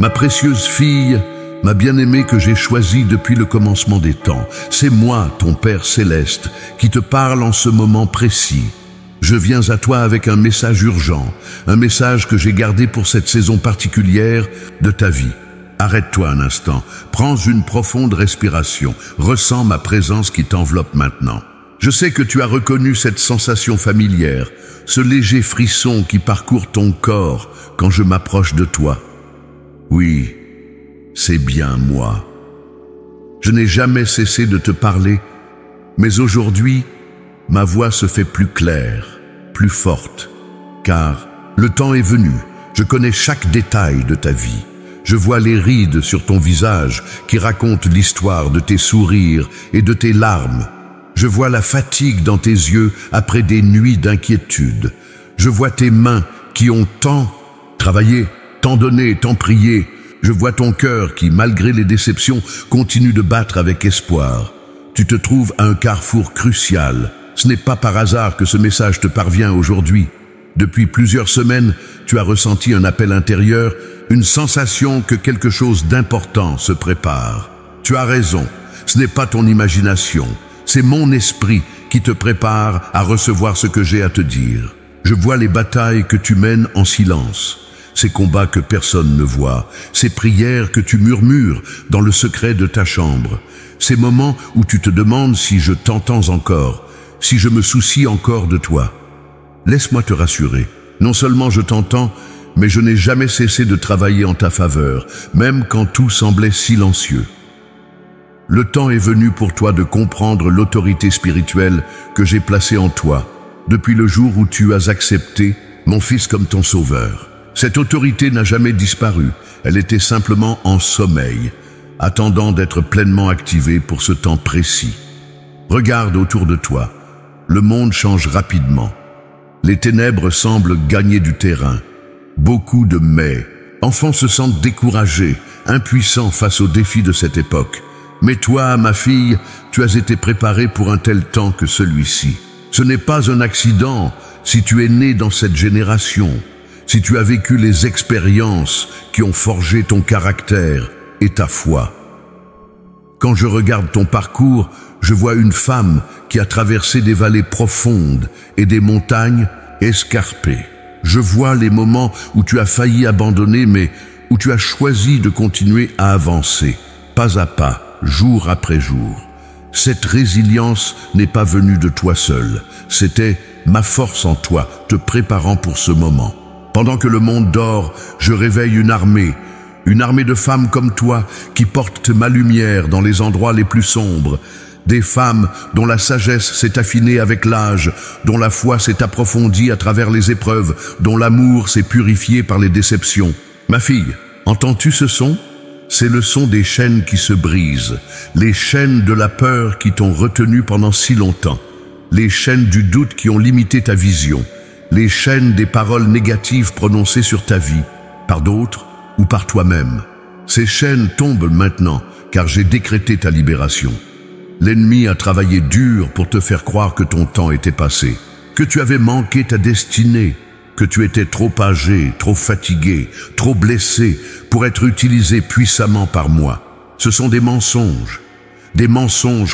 Ma précieuse fille, ma bien-aimée que j'ai choisie depuis le commencement des temps, c'est moi, ton Père céleste, qui te parle en ce moment précis. Je viens à toi avec un message urgent, un message que j'ai gardé pour cette saison particulière de ta vie. Arrête-toi un instant, prends une profonde respiration, ressens ma présence qui t'enveloppe maintenant. Je sais que tu as reconnu cette sensation familière, ce léger frisson qui parcourt ton corps quand je m'approche de toi. Oui, c'est bien moi. Je n'ai jamais cessé de te parler, mais aujourd'hui, ma voix se fait plus claire, plus forte, car le temps est venu. Je connais chaque détail de ta vie. Je vois les rides sur ton visage qui racontent l'histoire de tes sourires et de tes larmes. Je vois la fatigue dans tes yeux après des nuits d'inquiétude. Je vois tes mains qui ont tant travaillé, tant donné, tant prié. Je vois ton cœur qui, malgré les déceptions, continue de battre avec espoir. Tu te trouves à un carrefour crucial. Ce n'est pas par hasard que ce message te parvient aujourd'hui. Depuis plusieurs semaines, tu as ressenti un appel intérieur, une sensation que quelque chose d'important se prépare. Tu as raison, ce n'est pas ton imagination, c'est mon esprit qui te prépare à recevoir ce que j'ai à te dire. Je vois les batailles que tu mènes en silence, ces combats que personne ne voit, ces prières que tu murmures dans le secret de ta chambre, ces moments où tu te demandes si je t'entends encore, si je me soucie encore de toi. Laisse-moi te rassurer, non seulement je t'entends, mais je n'ai jamais cessé de travailler en ta faveur, même quand tout semblait silencieux. Le temps est venu pour toi de comprendre l'autorité spirituelle que j'ai placée en toi, depuis le jour où tu as accepté mon Fils comme ton sauveur. Cette autorité n'a jamais disparu, elle était simplement en sommeil, attendant d'être pleinement activée pour ce temps précis. Regarde autour de toi, le monde change rapidement. Les ténèbres semblent gagner du terrain. Beaucoup de mais. Enfants se sentent découragés, impuissants face aux défis de cette époque. Mais toi, ma fille, tu as été préparée pour un tel temps que celui-ci. Ce n'est pas un accident si tu es né dans cette génération, si tu as vécu les expériences qui ont forgé ton caractère et ta foi. Quand je regarde ton parcours, je vois une femme qui a traversé des vallées profondes et des montagnes escarpées. Je vois les moments où tu as failli abandonner, mais où tu as choisi de continuer à avancer, pas à pas, jour après jour. Cette résilience n'est pas venue de toi seul, c'était ma force en toi, te préparant pour ce moment. Pendant que le monde dort, je réveille une armée de femmes comme toi qui portent ma lumière dans les endroits les plus sombres, des femmes dont la sagesse s'est affinée avec l'âge, dont la foi s'est approfondie à travers les épreuves, dont l'amour s'est purifié par les déceptions. Ma fille, entends-tu ce son? C'est le son des chaînes qui se brisent, les chaînes de la peur qui t'ont retenu pendant si longtemps, les chaînes du doute qui ont limité ta vision, les chaînes des paroles négatives prononcées sur ta vie, par d'autres ou par toi-même. Ces chaînes tombent maintenant, car j'ai décrété ta libération. L'ennemi a travaillé dur pour te faire croire que ton temps était passé, que tu avais manqué ta destinée, que tu étais trop âgé, trop fatigué, trop blessé pour être utilisé puissamment par moi. Ce sont des mensonges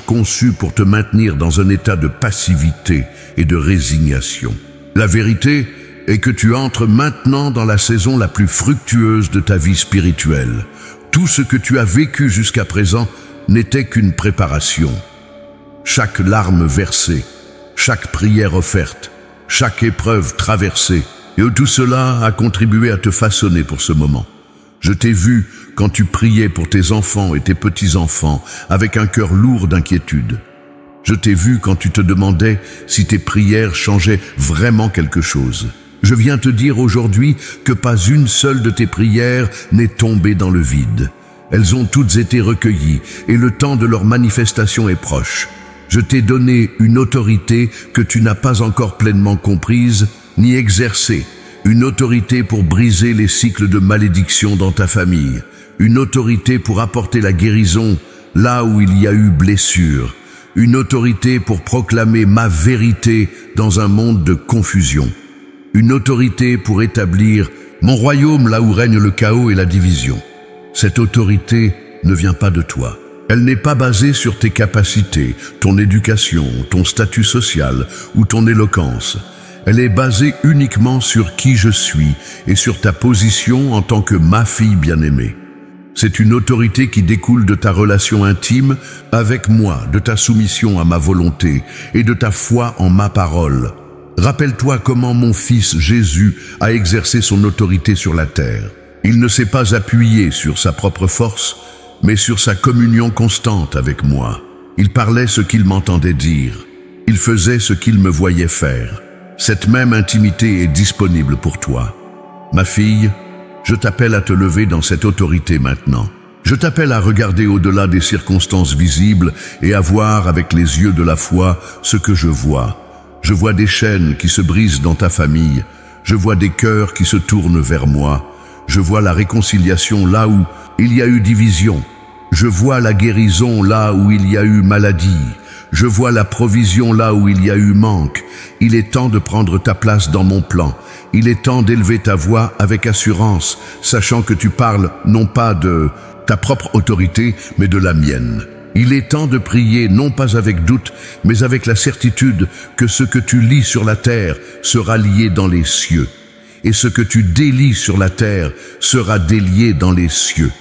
conçus pour te maintenir dans un état de passivité et de résignation. La vérité est que tu entres maintenant dans la saison la plus fructueuse de ta vie spirituelle. Tout ce que tu as vécu jusqu'à présent n'était qu'une préparation. Chaque larme versée, chaque prière offerte, chaque épreuve traversée, et tout cela a contribué à te façonner pour ce moment. Je t'ai vu quand tu priais pour tes enfants et tes petits-enfants avec un cœur lourd d'inquiétude. Je t'ai vu quand tu te demandais si tes prières changeaient vraiment quelque chose. Je viens te dire aujourd'hui que pas une seule de tes prières n'est tombée dans le vide. Elles ont toutes été recueillies et le temps de leur manifestation est proche. Je t'ai donné une autorité que tu n'as pas encore pleinement comprise ni exercée. Une autorité pour briser les cycles de malédiction dans ta famille. Une autorité pour apporter la guérison là où il y a eu blessure. Une autorité pour proclamer ma vérité dans un monde de confusion. Une autorité pour établir mon royaume là où règne le chaos et la division. Cette autorité ne vient pas de toi. Elle n'est pas basée sur tes capacités, ton éducation, ton statut social ou ton éloquence. Elle est basée uniquement sur qui je suis et sur ta position en tant que ma fille bien-aimée. C'est une autorité qui découle de ta relation intime avec moi, de ta soumission à ma volonté et de ta foi en ma parole. Rappelle-toi comment mon fils Jésus a exercé son autorité sur la terre. Il ne s'est pas appuyé sur sa propre force, mais sur sa communion constante avec moi. Il parlait ce qu'il m'entendait dire. Il faisait ce qu'il me voyait faire. Cette même intimité est disponible pour toi. Ma fille, je t'appelle à te lever dans cette autorité maintenant. Je t'appelle à regarder au-delà des circonstances visibles et à voir avec les yeux de la foi ce que je vois. Je vois des chaînes qui se brisent dans ta famille. Je vois des cœurs qui se tournent vers moi. Je vois la réconciliation là où il y a eu division. Je vois la guérison là où il y a eu maladie. Je vois la provision là où il y a eu manque. Il est temps de prendre ta place dans mon plan. Il est temps d'élever ta voix avec assurance, sachant que tu parles non pas de ta propre autorité, mais de la mienne. Il est temps de prier non pas avec doute, mais avec la certitude que ce que tu lis sur la terre sera lié dans les cieux. Et ce que tu délies sur la terre sera délié dans les cieux.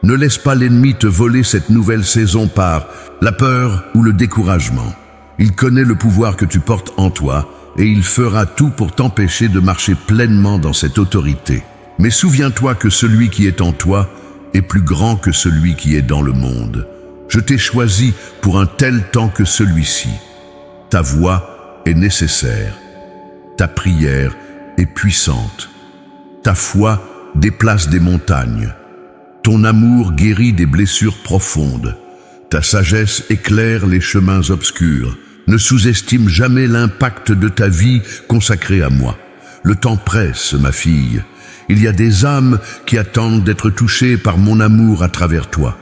Ne laisse pas l'ennemi te voler cette nouvelle saison par la peur ou le découragement. Il connaît le pouvoir que tu portes en toi et il fera tout pour t'empêcher de marcher pleinement dans cette autorité. Mais souviens-toi que celui qui est en toi est plus grand que celui qui est dans le monde. Je t'ai choisi pour un tel temps que celui-ci. Ta voix est nécessaire. Ta prière est puissante. Ta foi déplace des montagnes. Ton amour guérit des blessures profondes. Ta sagesse éclaire les chemins obscurs. Ne sous-estime jamais l'impact de ta vie consacrée à moi. Le temps presse, ma fille. Il y a des âmes qui attendent d'être touchées par mon amour à travers toi.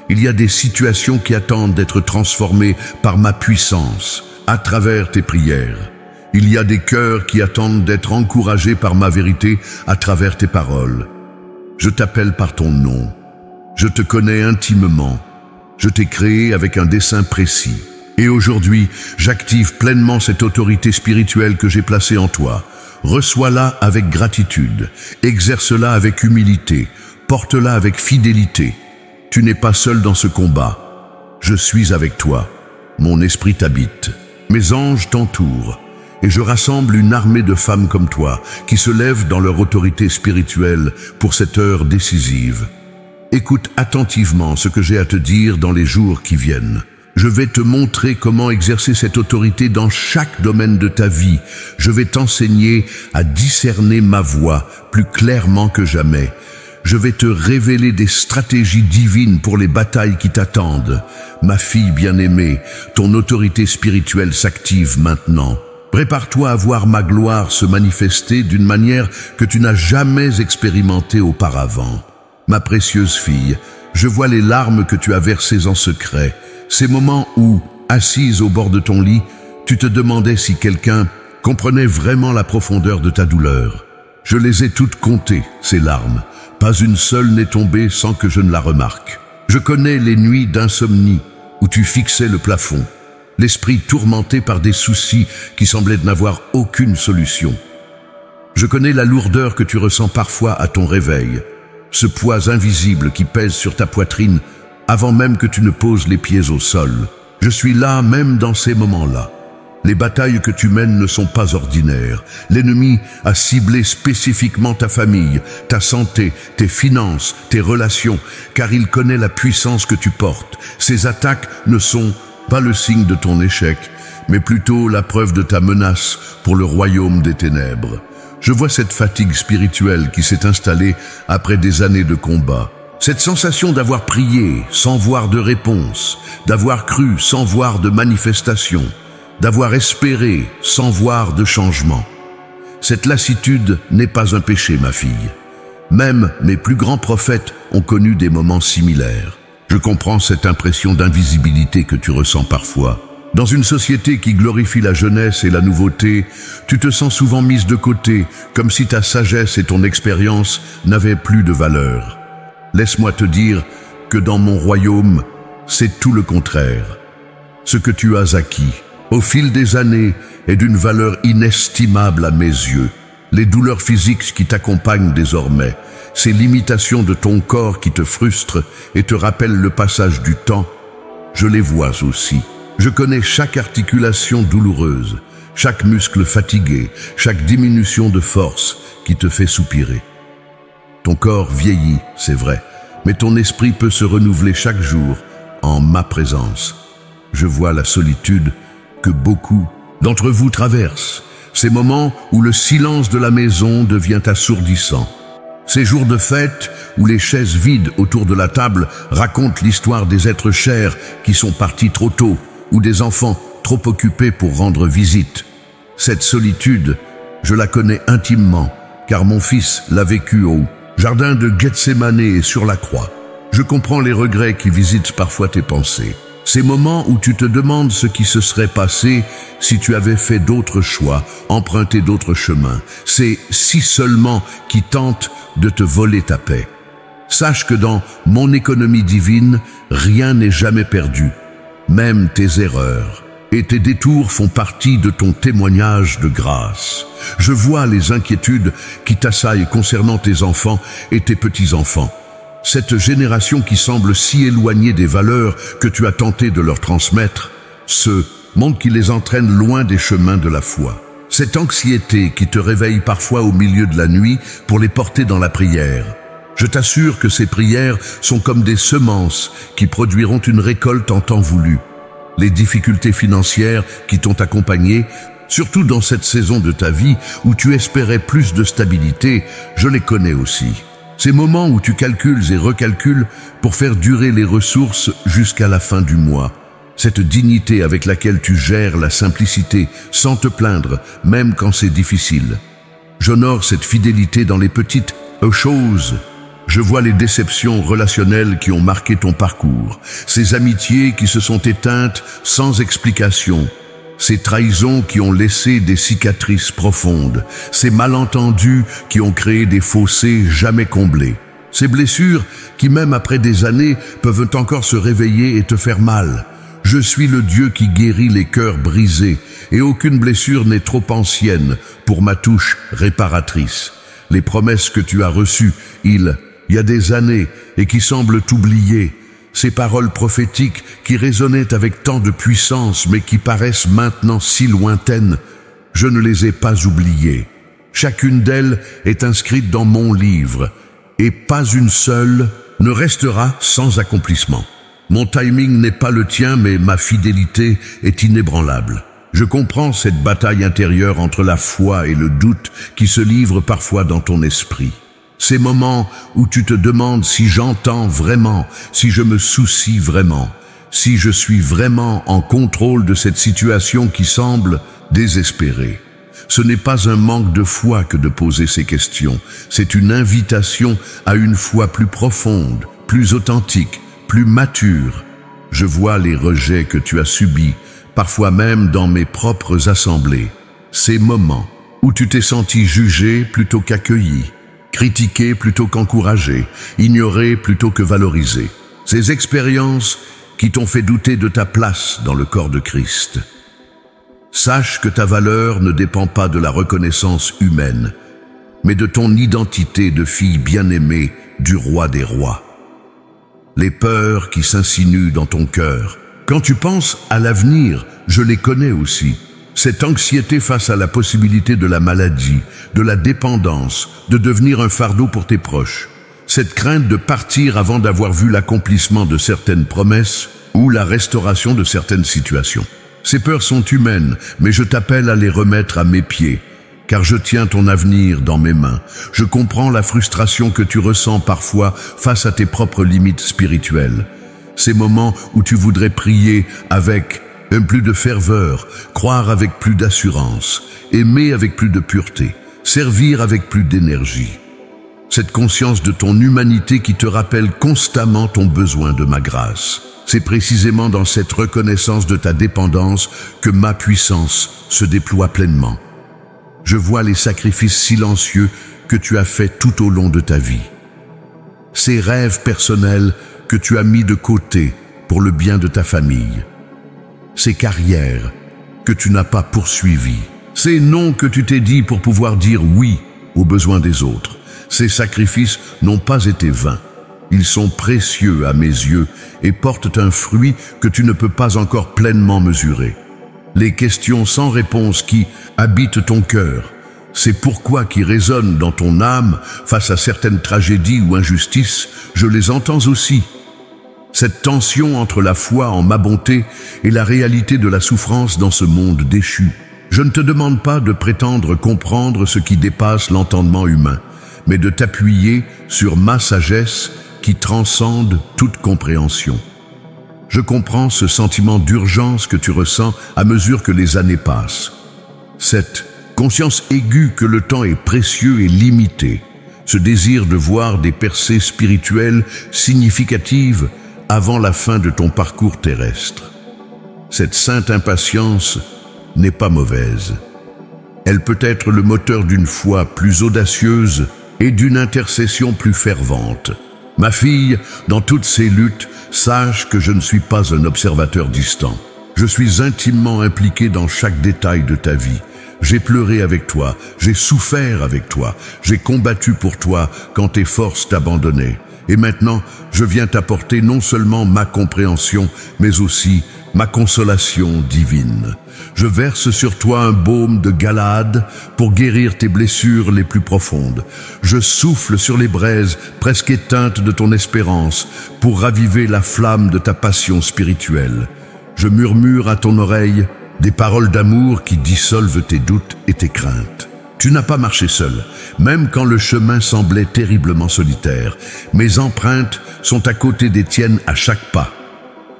Il y a des situations qui attendent d'être transformées par ma puissance à travers tes prières. Il y a des cœurs qui attendent d'être encouragés par ma vérité à travers tes paroles. Je t'appelle par ton nom. Je te connais intimement. Je t'ai créé avec un dessein précis. Et aujourd'hui, j'active pleinement cette autorité spirituelle que j'ai placée en toi. Reçois-la avec gratitude. Exerce-la avec humilité. Porte-la avec fidélité. Tu n'es pas seul dans ce combat. Je suis avec toi. Mon esprit t'habite. Mes anges t'entourent. Et je rassemble une armée de femmes comme toi, qui se lèvent dans leur autorité spirituelle pour cette heure décisive. Écoute attentivement ce que j'ai à te dire dans les jours qui viennent. Je vais te montrer comment exercer cette autorité dans chaque domaine de ta vie. Je vais t'enseigner à discerner ma voix plus clairement que jamais. Je vais te révéler des stratégies divines pour les batailles qui t'attendent. Ma fille bien-aimée, ton autorité spirituelle s'active maintenant. Prépare-toi à voir ma gloire se manifester d'une manière que tu n'as jamais expérimentée auparavant. Ma précieuse fille, je vois les larmes que tu as versées en secret. Ces moments où, assise au bord de ton lit, tu te demandais si quelqu'un comprenait vraiment la profondeur de ta douleur. Je les ai toutes comptées, ces larmes. Pas une seule n'est tombée sans que je ne la remarque. Je connais les nuits d'insomnie où tu fixais le plafond, l'esprit tourmenté par des soucis qui semblaient n'avoir aucune solution. Je connais la lourdeur que tu ressens parfois à ton réveil, ce poids invisible qui pèse sur ta poitrine avant même que tu ne poses les pieds au sol. Je suis là même dans ces moments-là. Les batailles que tu mènes ne sont pas ordinaires. L'ennemi a ciblé spécifiquement ta famille, ta santé, tes finances, tes relations, car il connaît la puissance que tu portes. Ces attaques ne sont pas le signe de ton échec, mais plutôt la preuve de ta menace pour le royaume des ténèbres. Je vois cette fatigue spirituelle qui s'est installée après des années de combat. Cette sensation d'avoir prié sans voir de réponse, d'avoir cru sans voir de manifestation, d'avoir espéré sans voir de changement. Cette lassitude n'est pas un péché, ma fille. Même mes plus grands prophètes ont connu des moments similaires. Je comprends cette impression d'invisibilité que tu ressens parfois. Dans une société qui glorifie la jeunesse et la nouveauté, tu te sens souvent mise de côté, comme si ta sagesse et ton expérience n'avaient plus de valeur. Laisse-moi te dire que dans mon royaume, c'est tout le contraire. Ce que tu as acquis, au fil des années, est d'une valeur inestimable à mes yeux. Les douleurs physiques qui t'accompagnent désormais, ces limitations de ton corps qui te frustrent et te rappellent le passage du temps, je les vois aussi. Je connais chaque articulation douloureuse, chaque muscle fatigué, chaque diminution de force qui te fait soupirer. Ton corps vieillit, c'est vrai, mais ton esprit peut se renouveler chaque jour en ma présence. Je vois la solitude que beaucoup d'entre vous traversent, ces moments où le silence de la maison devient assourdissant. Ces jours de fête où les chaises vides autour de la table racontent l'histoire des êtres chers qui sont partis trop tôt ou des enfants trop occupés pour rendre visite. Cette solitude, je la connais intimement, car mon fils l'a vécue au jardin de Gethsémane et sur la croix. Je comprends les regrets qui visitent parfois tes pensées. Ces moments où tu te demandes ce qui se serait passé si tu avais fait d'autres choix, emprunté d'autres chemins. C'est si seulement qui tente de te voler ta paix. Sache que dans mon économie divine, rien n'est jamais perdu, même tes erreurs. Et tes détours font partie de ton témoignage de grâce. Je vois les inquiétudes qui t'assaillent concernant tes enfants et tes petits-enfants. Cette génération qui semble si éloignée des valeurs que tu as tenté de leur transmettre, ce monde qui les entraîne loin des chemins de la foi. Cette anxiété qui te réveille parfois au milieu de la nuit pour les porter dans la prière. Je t'assure que ces prières sont comme des semences qui produiront une récolte en temps voulu. Les difficultés financières qui t'ont accompagné, surtout dans cette saison de ta vie où tu espérais plus de stabilité, je les connais aussi. Ces moments où tu calcules et recalcules pour faire durer les ressources jusqu'à la fin du mois. Cette dignité avec laquelle tu gères la simplicité sans te plaindre, même quand c'est difficile. J'honore cette fidélité dans les petites choses. Je vois les déceptions relationnelles qui ont marqué ton parcours, ces amitiés qui se sont éteintes sans explication, ces trahisons qui ont laissé des cicatrices profondes, ces malentendus qui ont créé des fossés jamais comblés, ces blessures qui même après des années peuvent encore se réveiller et te faire mal. Je suis le Dieu qui guérit les cœurs brisés et aucune blessure n'est trop ancienne pour ma touche réparatrice. Les promesses que tu as reçues, il y a des années et qui semblent t'oublier, ces paroles prophétiques qui résonnaient avec tant de puissance mais qui paraissent maintenant si lointaines, je ne les ai pas oubliées. Chacune d'elles est inscrite dans mon livre et pas une seule ne restera sans accomplissement. Mon timing n'est pas le tien mais ma fidélité est inébranlable. Je comprends cette bataille intérieure entre la foi et le doute qui se livre parfois dans ton esprit. Ces moments où tu te demandes si j'entends vraiment, si je me soucie vraiment, si je suis vraiment en contrôle de cette situation qui semble désespérée. Ce n'est pas un manque de foi que de poser ces questions, c'est une invitation à une foi plus profonde, plus authentique, plus mature. Je vois les rejets que tu as subis, parfois même dans mes propres assemblées. Ces moments où tu t'es senti jugé plutôt qu'accueilli, critiqué plutôt qu'encouragé, ignoré plutôt que valorisé. Ces expériences qui t'ont fait douter de ta place dans le corps de Christ. Sache que ta valeur ne dépend pas de la reconnaissance humaine, mais de ton identité de fille bien-aimée du roi des rois. Les peurs qui s'insinuent dans ton cœur. Quand tu penses à l'avenir, je les connais aussi. Cette anxiété face à la possibilité de la maladie, de la dépendance, de devenir un fardeau pour tes proches. Cette crainte de partir avant d'avoir vu l'accomplissement de certaines promesses ou la restauration de certaines situations. Ces peurs sont humaines, mais je t'appelle à les remettre à mes pieds, car je tiens ton avenir dans mes mains. Je comprends la frustration que tu ressens parfois face à tes propres limites spirituelles. Ces moments où tu voudrais prier avec plus de ferveur, croire avec plus d'assurance, aimer avec plus de pureté, servir avec plus d'énergie. Cette conscience de ton humanité qui te rappelle constamment ton besoin de ma grâce. C'est précisément dans cette reconnaissance de ta dépendance que ma puissance se déploie pleinement. Je vois les sacrifices silencieux que tu as faits tout au long de ta vie. ces rêves personnels que tu as mis de côté pour le bien de ta famille, ces carrières que tu n'as pas poursuivies, ces noms que tu t'es dit pour pouvoir dire oui aux besoins des autres. Ces sacrifices n'ont pas été vains. Ils sont précieux à mes yeux et portent un fruit que tu ne peux pas encore pleinement mesurer. Les questions sans réponse qui habitent ton cœur, ces pourquoi qui résonnent dans ton âme face à certaines tragédies ou injustices, je les entends aussi. Cette tension entre la foi en ma bonté et la réalité de la souffrance dans ce monde déchu. Je ne te demande pas de prétendre comprendre ce qui dépasse l'entendement humain, mais de t'appuyer sur ma sagesse qui transcende toute compréhension. Je comprends ce sentiment d'urgence que tu ressens à mesure que les années passent. Cette conscience aiguë que le temps est précieux et limité, ce désir de voir des percées spirituelles significatives avant la fin de ton parcours terrestre. Cette sainte impatience n'est pas mauvaise. Elle peut être le moteur d'une foi plus audacieuse et d'une intercession plus fervente. Ma fille, dans toutes ces luttes, sache que je ne suis pas un observateur distant. Je suis intimement impliqué dans chaque détail de ta vie. J'ai pleuré avec toi, j'ai souffert avec toi, j'ai combattu pour toi quand tes forces t'abandonnaient. Et maintenant, je viens t'apporter non seulement ma compréhension, mais aussi ma consolation divine. Je verse sur toi un baume de Galaad pour guérir tes blessures les plus profondes. Je souffle sur les braises presque éteintes de ton espérance pour raviver la flamme de ta passion spirituelle. Je murmure à ton oreille des paroles d'amour qui dissolvent tes doutes et tes craintes. Tu n'as pas marché seul, même quand le chemin semblait terriblement solitaire. Mes empreintes sont à côté des tiennes à chaque pas.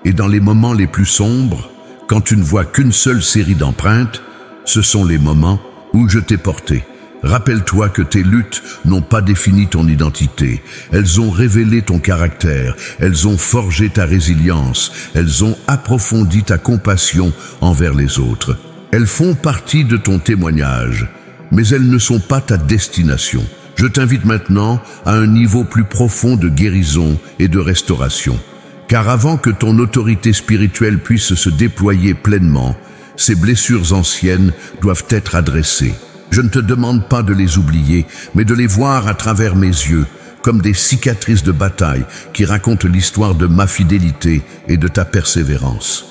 Et dans les moments les plus sombres, quand tu ne vois qu'une seule série d'empreintes, ce sont les moments où je t'ai porté. Rappelle-toi que tes luttes n'ont pas défini ton identité. Elles ont révélé ton caractère, elles ont forgé ta résilience, elles ont approfondi ta compassion envers les autres. Elles font partie de ton témoignage, mais elles ne sont pas ta destination. Je t'invite maintenant à un niveau plus profond de guérison et de restauration. Car avant que ton autorité spirituelle puisse se déployer pleinement, ces blessures anciennes doivent être adressées. Je ne te demande pas de les oublier, mais de les voir à travers mes yeux, comme des cicatrices de bataille qui racontent l'histoire de ma fidélité et de ta persévérance.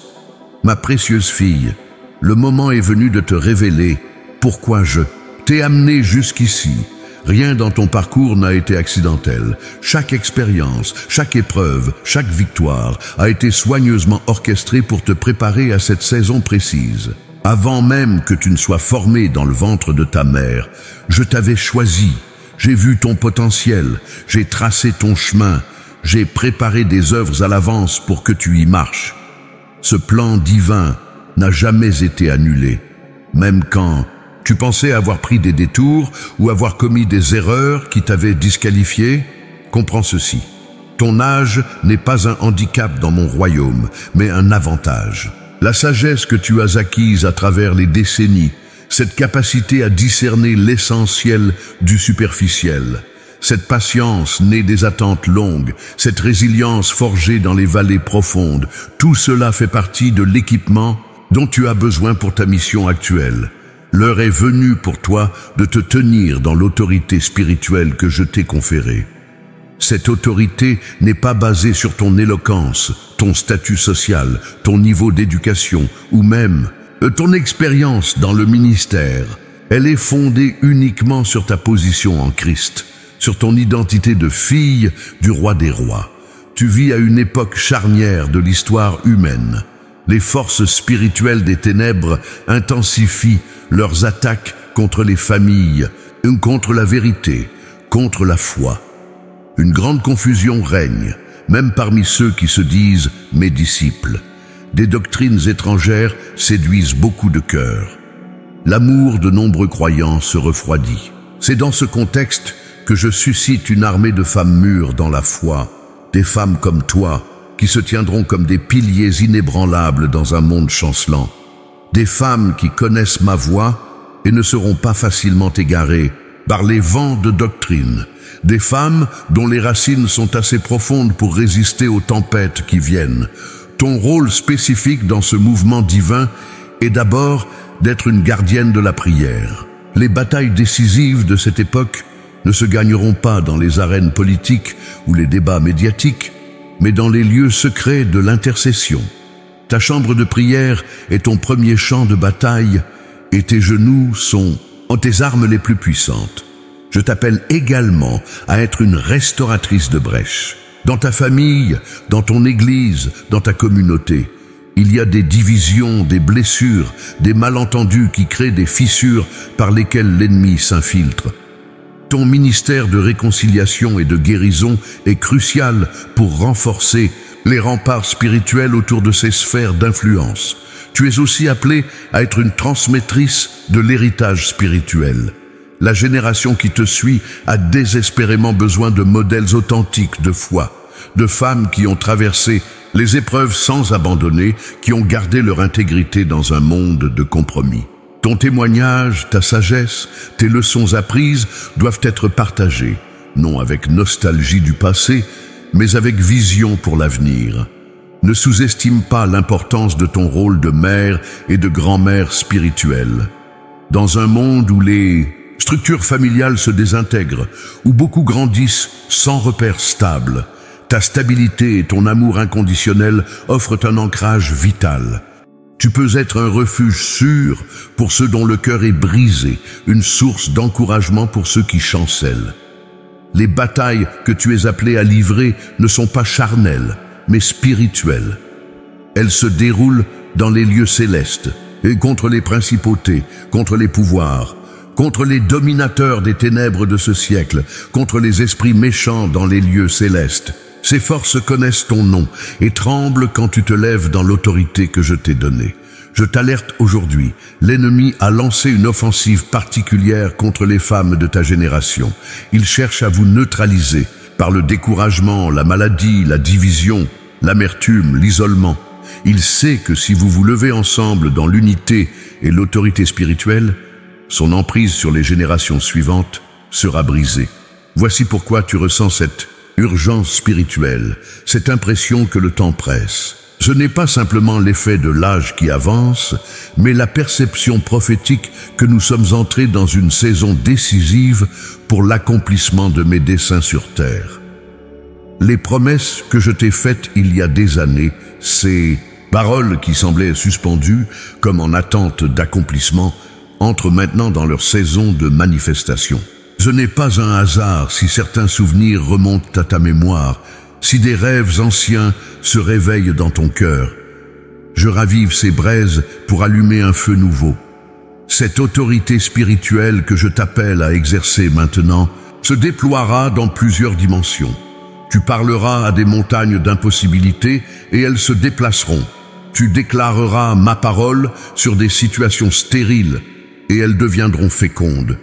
Ma précieuse fille, le moment est venu de te révéler pourquoi je t'ai amenée jusqu'ici. Rien dans ton parcours n'a été accidentel. Chaque expérience, chaque épreuve, chaque victoire a été soigneusement orchestrée pour te préparer à cette saison précise. Avant même que tu ne sois formé dans le ventre de ta mère, je t'avais choisi. J'ai vu ton potentiel, j'ai tracé ton chemin, j'ai préparé des œuvres à l'avance pour que tu y marches. Ce plan divin n'a jamais été annulé, même quand tu pensais avoir pris des détours ou avoir commis des erreurs qui t'avaient disqualifié. Comprends ceci. Ton âge n'est pas un handicap dans mon royaume, mais un avantage. La sagesse que tu as acquise à travers les décennies, cette capacité à discerner l'essentiel du superficiel, cette patience née des attentes longues, cette résilience forgée dans les vallées profondes, tout cela fait partie de l'équipement dont tu as besoin pour ta mission actuelle. L'heure est venue pour toi de te tenir dans l'autorité spirituelle que je t'ai conférée. Cette autorité n'est pas basée sur ton éloquence, ton statut social, ton niveau d'éducation ou même ton expérience dans le ministère. Elle est fondée uniquement sur ta position en Christ, sur ton identité de fille du roi des rois. Tu vis à une époque charnière de l'histoire humaine. Les forces spirituelles des ténèbres intensifient leurs attaques contre les familles, contre la vérité, contre la foi. Une grande confusion règne, même parmi ceux qui se disent mes disciples. Des doctrines étrangères séduisent beaucoup de cœurs. L'amour de nombreux croyants se refroidit. C'est dans ce contexte que je suscite une armée de femmes mûres dans la foi, des femmes comme toi, qui se tiendront comme des piliers inébranlables dans un monde chancelant. Des femmes qui connaissent ma voix et ne seront pas facilement égarées par les vents de doctrine, des femmes dont les racines sont assez profondes pour résister aux tempêtes qui viennent. Ton rôle spécifique dans ce mouvement divin est d'abord d'être une gardienne de la prière. Les batailles décisives de cette époque ne se gagneront pas dans les arènes politiques ou les débats médiatiques, mais dans les lieux secrets de l'intercession. Ta chambre de prière est ton premier champ de bataille et tes genoux sont tes armes les plus puissantes. Je t'appelle également à être une restauratrice de brèches. Dans ta famille, dans ton église, dans ta communauté, il y a des divisions, des blessures, des malentendus qui créent des fissures par lesquelles l'ennemi s'infiltre. Ton ministère de réconciliation et de guérison est crucial pour renforcer les remparts spirituels autour de ces sphères d'influence. Tu es aussi appelé à être une transmettrice de l'héritage spirituel. La génération qui te suit a désespérément besoin de modèles authentiques de foi, de femmes qui ont traversé les épreuves sans abandonner, qui ont gardé leur intégrité dans un monde de compromis. Ton témoignage, ta sagesse, tes leçons apprises doivent être partagées, non avec nostalgie du passé, mais avec vision pour l'avenir. Ne sous-estime pas l'importance de ton rôle de mère et de grand-mère spirituelle. Dans un monde où les structures familiales se désintègrent, où beaucoup grandissent sans repère stable, ta stabilité et ton amour inconditionnel offrent un ancrage vital. Tu peux être un refuge sûr pour ceux dont le cœur est brisé, une source d'encouragement pour ceux qui chancellent. Les batailles que tu es appelé à livrer ne sont pas charnelles, mais spirituelles. Elles se déroulent dans les lieux célestes, et contre les principautés, contre les pouvoirs, contre les dominateurs des ténèbres de ce siècle, contre les esprits méchants dans les lieux célestes. Ces forces connaissent ton nom et tremblent quand tu te lèves dans l'autorité que je t'ai donnée. Je t'alerte aujourd'hui, l'ennemi a lancé une offensive particulière contre les femmes de ta génération. Il cherche à vous neutraliser par le découragement, la maladie, la division, l'amertume, l'isolement. Il sait que si vous vous levez ensemble dans l'unité et l'autorité spirituelle, son emprise sur les générations suivantes sera brisée. Voici pourquoi tu ressens cette urgence spirituelle, cette impression que le temps presse. Ce n'est pas simplement l'effet de l'âge qui avance, mais la perception prophétique que nous sommes entrés dans une saison décisive pour l'accomplissement de mes desseins sur terre. Les promesses que je t'ai faites il y a des années, ces paroles qui semblaient suspendues comme en attente d'accomplissement, entrent maintenant dans leur saison de manifestation. Ce n'est pas un hasard si certains souvenirs remontent à ta mémoire, si des rêves anciens se réveillent dans ton cœur. Je ravive ces braises pour allumer un feu nouveau. Cette autorité spirituelle que je t'appelle à exercer maintenant se déploiera dans plusieurs dimensions. Tu parleras à des montagnes d'impossibilités et elles se déplaceront. Tu déclareras ma parole sur des situations stériles et elles deviendront fécondes.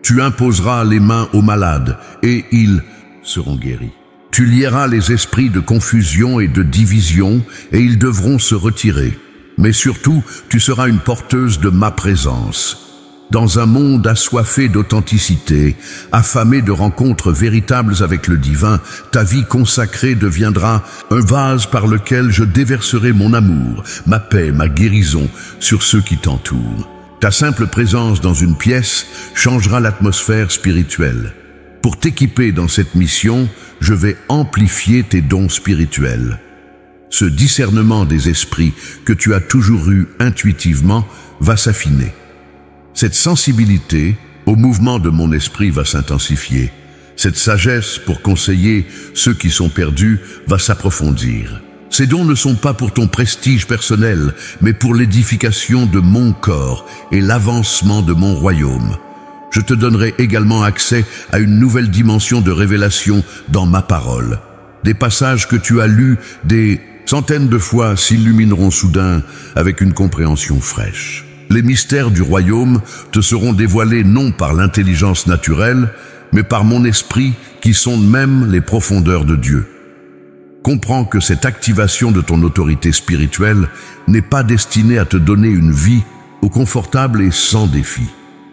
Tu imposeras les mains aux malades et ils seront guéris. Tu lieras les esprits de confusion et de division et ils devront se retirer. Mais surtout, tu seras une porteuse de ma présence. Dans un monde assoiffé d'authenticité, affamé de rencontres véritables avec le divin, ta vie consacrée deviendra un vase par lequel je déverserai mon amour, ma paix, ma guérison sur ceux qui t'entourent. Ta simple présence dans une pièce changera l'atmosphère spirituelle. Pour t'équiper dans cette mission, je vais amplifier tes dons spirituels. Ce discernement des esprits que tu as toujours eu intuitivement va s'affiner. Cette sensibilité au mouvement de mon esprit va s'intensifier. Cette sagesse pour conseiller ceux qui sont perdus va s'approfondir. Ces dons ne sont pas pour ton prestige personnel, mais pour l'édification de mon corps et l'avancement de mon royaume. Je te donnerai également accès à une nouvelle dimension de révélation dans ma parole. Des passages que tu as lus des centaines de fois s'illumineront soudain avec une compréhension fraîche. Les mystères du royaume te seront dévoilés non par l'intelligence naturelle, mais par mon esprit qui sonde même les profondeurs de Dieu. Comprends que cette activation de ton autorité spirituelle n'est pas destinée à te donner une vie au confortable et sans défi.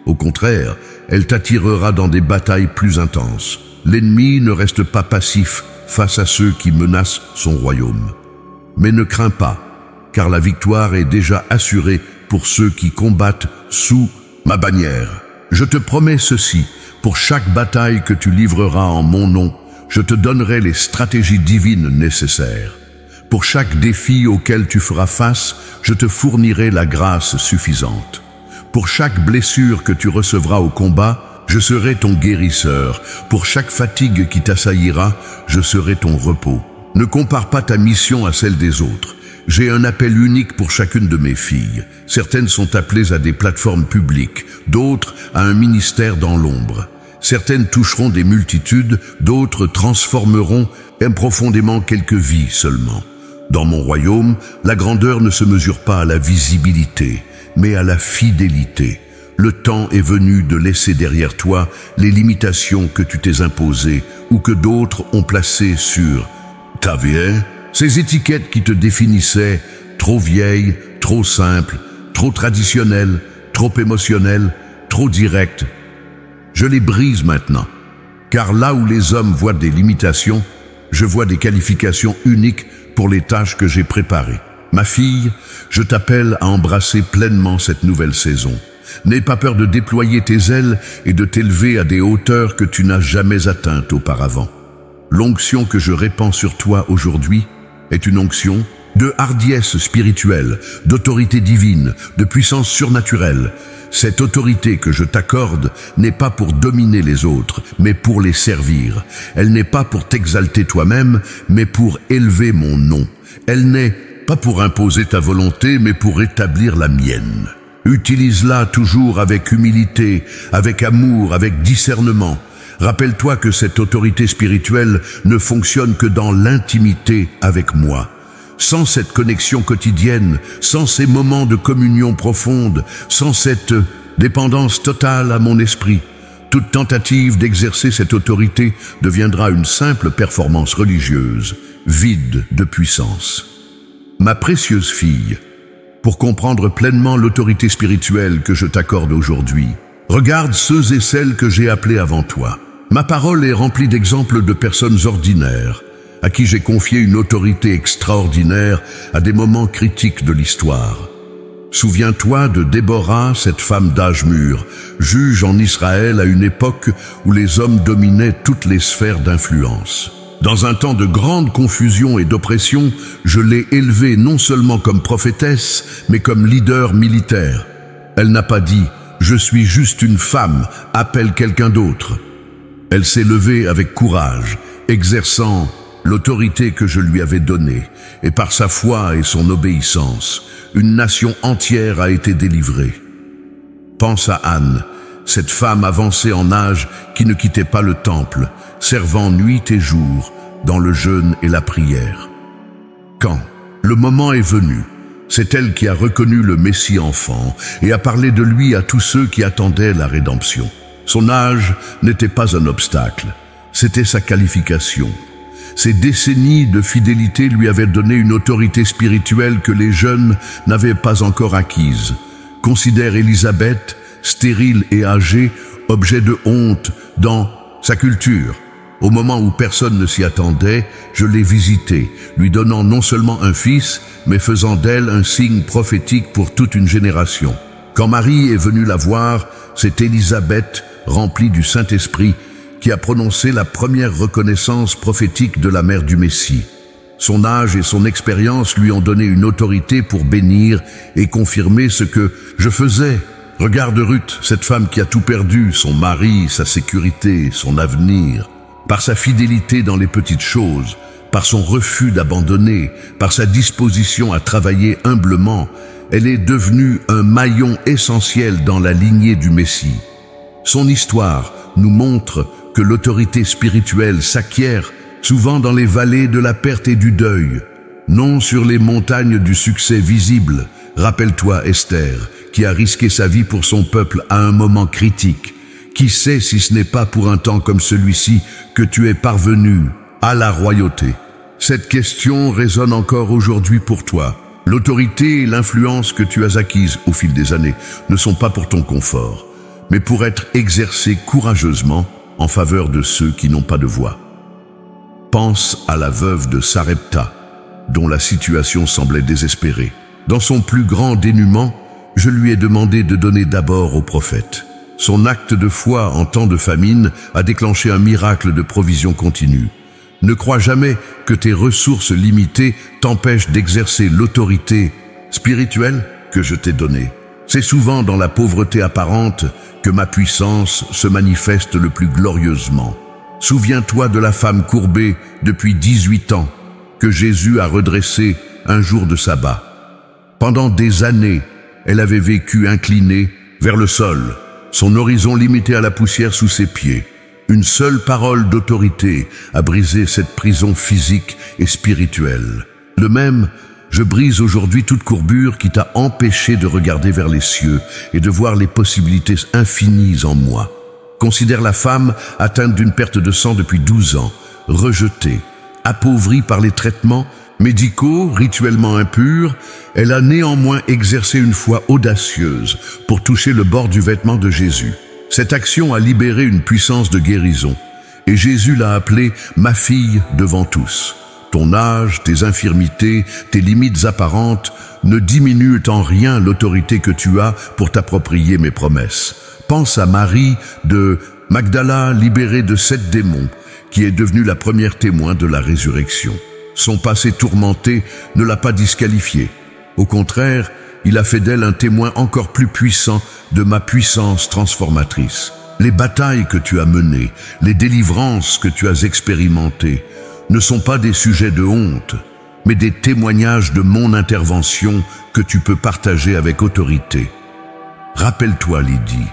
Au contraire, elle t'attirera dans des batailles plus intenses. L'ennemi ne reste pas passif face à ceux qui menacent son royaume. Mais ne crains pas, car la victoire est déjà assurée pour ceux qui combattent sous ma bannière. Je te promets ceci, pour chaque bataille que tu livreras en mon nom, je te donnerai les stratégies divines nécessaires. Pour chaque défi auquel tu feras face, je te fournirai la grâce suffisante. Pour chaque blessure que tu recevras au combat, je serai ton guérisseur. Pour chaque fatigue qui t'assaillira, je serai ton repos. Ne compare pas ta mission à celle des autres. J'ai un appel unique pour chacune de mes filles. Certaines sont appelées à des plateformes publiques, d'autres à un ministère dans l'ombre. Certaines toucheront des multitudes, d'autres transformeront profondément quelques vies seulement. Dans mon royaume, la grandeur ne se mesure pas à la visibilité, mais à la fidélité. Le temps est venu de laisser derrière toi les limitations que tu t'es imposées ou que d'autres ont placées sur ta vie. Ces étiquettes qui te définissaient, trop vieilles, trop simples, trop traditionnelles, trop émotionnelles, trop directes. Je les brise maintenant, car là où les hommes voient des limitations, je vois des qualifications uniques pour les tâches que j'ai préparées. Ma fille, je t'appelle à embrasser pleinement cette nouvelle saison. N'aie pas peur de déployer tes ailes et de t'élever à des hauteurs que tu n'as jamais atteintes auparavant. L'onction que je répands sur toi aujourd'hui est une onction de hardiesse spirituelle, d'autorité divine, de puissance surnaturelle. Cette autorité que je t'accorde n'est pas pour dominer les autres, mais pour les servir. Elle n'est pas pour t'exalter toi-même, mais pour élever mon nom. Elle n'est pas pour imposer ta volonté, mais pour établir la mienne. Utilise-la toujours avec humilité, avec amour, avec discernement. Rappelle-toi que cette autorité spirituelle ne fonctionne que dans l'intimité avec moi. Sans cette connexion quotidienne, sans ces moments de communion profonde, sans cette dépendance totale à mon esprit, toute tentative d'exercer cette autorité deviendra une simple performance religieuse, vide de puissance. Ma précieuse fille, pour comprendre pleinement l'autorité spirituelle que je t'accorde aujourd'hui, regarde ceux et celles que j'ai appelés avant toi. Ma parole est remplie d'exemples de personnes ordinaires, à qui j'ai confié une autorité extraordinaire à des moments critiques de l'histoire. Souviens-toi de Déborah, cette femme d'âge mûr, juge en Israël à une époque où les hommes dominaient toutes les sphères d'influence. Dans un temps de grande confusion et d'oppression, je l'ai élevée non seulement comme prophétesse, mais comme leader militaire. Elle n'a pas dit « Je suis juste une femme, appelle quelqu'un d'autre ». Elle s'est levée avec courage, exerçant l'autorité que je lui avais donnée, et par sa foi et son obéissance, une nation entière a été délivrée. Pense à Anne, cette femme avancée en âge qui ne quittait pas le temple, servant nuit et jour dans le jeûne et la prière. Quand le moment est venu, c'est elle qui a reconnu le Messie enfant et a parlé de lui à tous ceux qui attendaient la rédemption. Son âge n'était pas un obstacle, c'était sa qualification. Ces décennies de fidélité lui avaient donné une autorité spirituelle que les jeunes n'avaient pas encore acquise. Considère Élisabeth, stérile et âgée, objet de honte dans sa culture. Au moment où personne ne s'y attendait, je l'ai visitée, lui donnant non seulement un fils, mais faisant d'elle un signe prophétique pour toute une génération. Quand Marie est venue la voir, c'est Élisabeth, remplie du Saint-Esprit, qui a prononcé la première reconnaissance prophétique de la mère du Messie. Son âge et son expérience lui ont donné une autorité pour bénir et confirmer ce que je faisais. Regarde Ruth, cette femme qui a tout perdu, son mari, sa sécurité, son avenir. Par sa fidélité dans les petites choses, par son refus d'abandonner, par sa disposition à travailler humblement, elle est devenue un maillon essentiel dans la lignée du Messie. Son histoire nous montre que l'autorité spirituelle s'acquiert souvent dans les vallées de la perte et du deuil, non sur les montagnes du succès visible. Rappelle-toi Esther, qui a risqué sa vie pour son peuple à un moment critique. Qui sait si ce n'est pas pour un temps comme celui-ci que tu es parvenu à la royauté? Cette question résonne encore aujourd'hui pour toi. L'autorité et l'influence que tu as acquises au fil des années ne sont pas pour ton confort, mais pour être exercée courageusement en faveur de ceux qui n'ont pas de voix. Pense à la veuve de Sarepta, dont la situation semblait désespérée. Dans son plus grand dénuement, je lui ai demandé de donner d'abord aux prophètes. Son acte de foi en temps de famine a déclenché un miracle de provision continue. Ne crois jamais que tes ressources limitées t'empêchent d'exercer l'autorité spirituelle que je t'ai donnée. C'est souvent dans la pauvreté apparente que ma puissance se manifeste le plus glorieusement. Souviens-toi de la femme courbée depuis 18 ans que Jésus a redressée un jour de sabbat. Pendant des années, elle avait vécu inclinée vers le sol, son horizon limité à la poussière sous ses pieds. Une seule parole d'autorité a brisé cette prison physique et spirituelle. De même, je brise aujourd'hui toute courbure qui t'a empêché de regarder vers les cieux et de voir les possibilités infinies en moi. Considère la femme atteinte d'une perte de sang depuis 12 ans, rejetée, appauvrie par les traitements médicaux, rituellement impurs. Elle a néanmoins exercé une foi audacieuse pour toucher le bord du vêtement de Jésus. Cette action a libéré une puissance de guérison, et Jésus l'a appelée « ma fille devant tous ». Ton âge, tes infirmités, tes limites apparentes ne diminuent en rien l'autorité que tu as pour t'approprier mes promesses. Pense à Marie de Magdala, libérée de 7 démons, qui est devenue la première témoin de la résurrection. Son passé tourmenté ne l'a pas disqualifiée. Au contraire, il a fait d'elle un témoin encore plus puissant de ma puissance transformatrice. Les batailles que tu as menées, les délivrances que tu as expérimentées, ne sont pas des sujets de honte, mais des témoignages de mon intervention que tu peux partager avec autorité. Rappelle-toi, Lydie,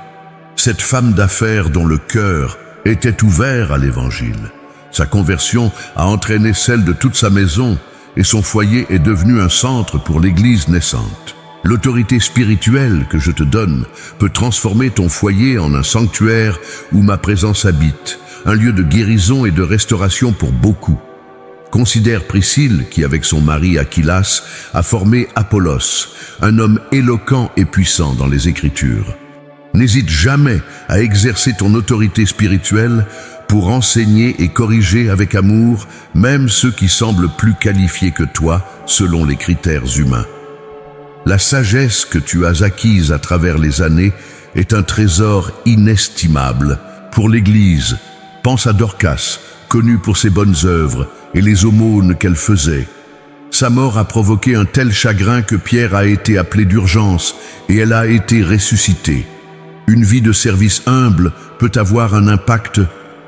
cette femme d'affaires dont le cœur était ouvert à l'Évangile. Sa conversion a entraîné celle de toute sa maison et son foyer est devenu un centre pour l'Église naissante. L'autorité spirituelle que je te donne peut transformer ton foyer en un sanctuaire où ma présence habite, un lieu de guérison et de restauration pour beaucoup. Considère Priscille qui, avec son mari Aquilas, a formé Apollos, un homme éloquent et puissant dans les Écritures. N'hésite jamais à exercer ton autorité spirituelle pour enseigner et corriger avec amour même ceux qui semblent plus qualifiés que toi selon les critères humains. La sagesse que tu as acquise à travers les années est un trésor inestimable pour l'Église. Pense à Dorcas, connue pour ses bonnes œuvres et les aumônes qu'elle faisait. Sa mort a provoqué un tel chagrin que Pierre a été appelé d'urgence et elle a été ressuscitée. Une vie de service humble peut avoir un impact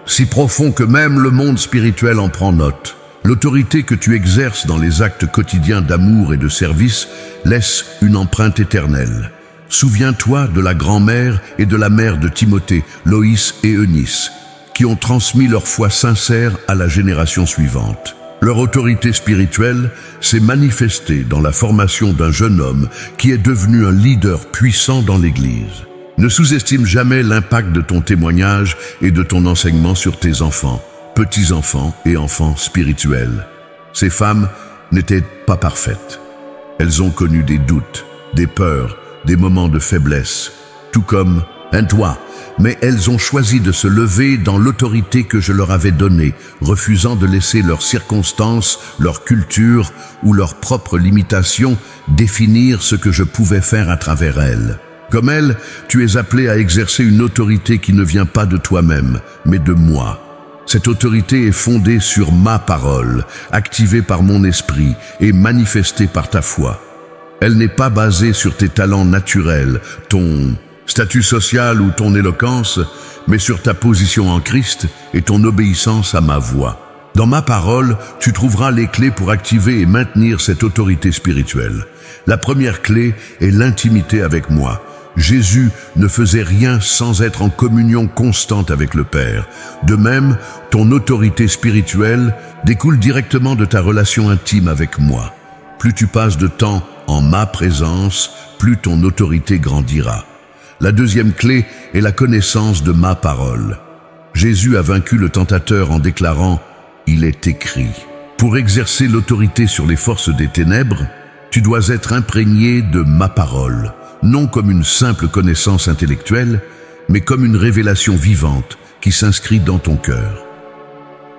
si profond que même le monde spirituel en prend note. L'autorité que tu exerces dans les actes quotidiens d'amour et de service laisse une empreinte éternelle. Souviens-toi de la grand-mère et de la mère de Timothée, Loïs et Eunice, qui ont transmis leur foi sincère à la génération suivante. Leur autorité spirituelle s'est manifestée dans la formation d'un jeune homme qui est devenu un leader puissant dans l'Église. Ne sous-estime jamais l'impact de ton témoignage et de ton enseignement sur tes enfants, petits-enfants et enfants spirituels. Ces femmes n'étaient pas parfaites. Elles ont connu des doutes, des peurs, des moments de faiblesse, tout comme toi, mais elles ont choisi de se lever dans l'autorité que je leur avais donnée, refusant de laisser leurs circonstances, leur culture ou leurs propres limitations définir ce que je pouvais faire à travers elles. Comme elles, tu es appelé à exercer une autorité qui ne vient pas de toi-même, mais de moi. Cette autorité est fondée sur ma parole, activée par mon esprit et manifestée par ta foi. Elle n'est pas basée sur tes talents naturels, ton statut social ou ton éloquence, mais sur ta position en Christ et ton obéissance à ma voix. Dans ma parole, tu trouveras les clés pour activer et maintenir cette autorité spirituelle. La première clé est l'intimité avec moi. Jésus ne faisait rien sans être en communion constante avec le Père. De même, ton autorité spirituelle découle directement de ta relation intime avec moi. Plus tu passes de temps en ma présence, plus ton autorité grandira. La deuxième clé est la connaissance de ma parole. Jésus a vaincu le tentateur en déclarant « Il est écrit ». Pour exercer l'autorité sur les forces des ténèbres, tu dois être imprégné de ma parole. Non comme une simple connaissance intellectuelle, mais comme une révélation vivante qui s'inscrit dans ton cœur.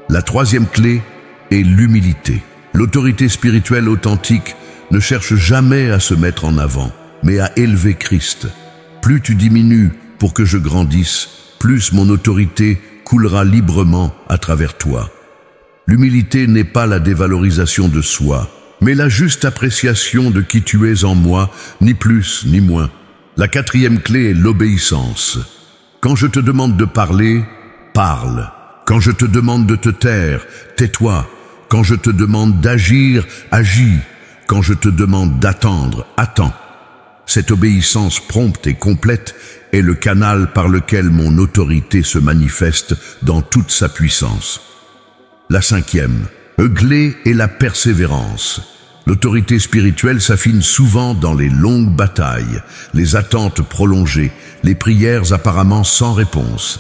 La troisième clé est l'humilité. L'autorité spirituelle authentique ne cherche jamais à se mettre en avant, mais à élever Christ. Plus tu diminues pour que je grandisse, plus mon autorité coulera librement à travers toi. L'humilité n'est pas la dévalorisation de soi, mais la juste appréciation de qui tu es en moi, ni plus ni moins. La quatrième clé est l'obéissance. Quand je te demande de parler, parle. Quand je te demande de te taire, tais-toi. Quand je te demande d'agir, agis. Quand je te demande d'attendre, attends. Cette obéissance prompte et complète est le canal par lequel mon autorité se manifeste dans toute sa puissance. La cinquième, clé est la persévérance. L'autorité spirituelle s'affine souvent dans les longues batailles, les attentes prolongées, les prières apparemment sans réponse.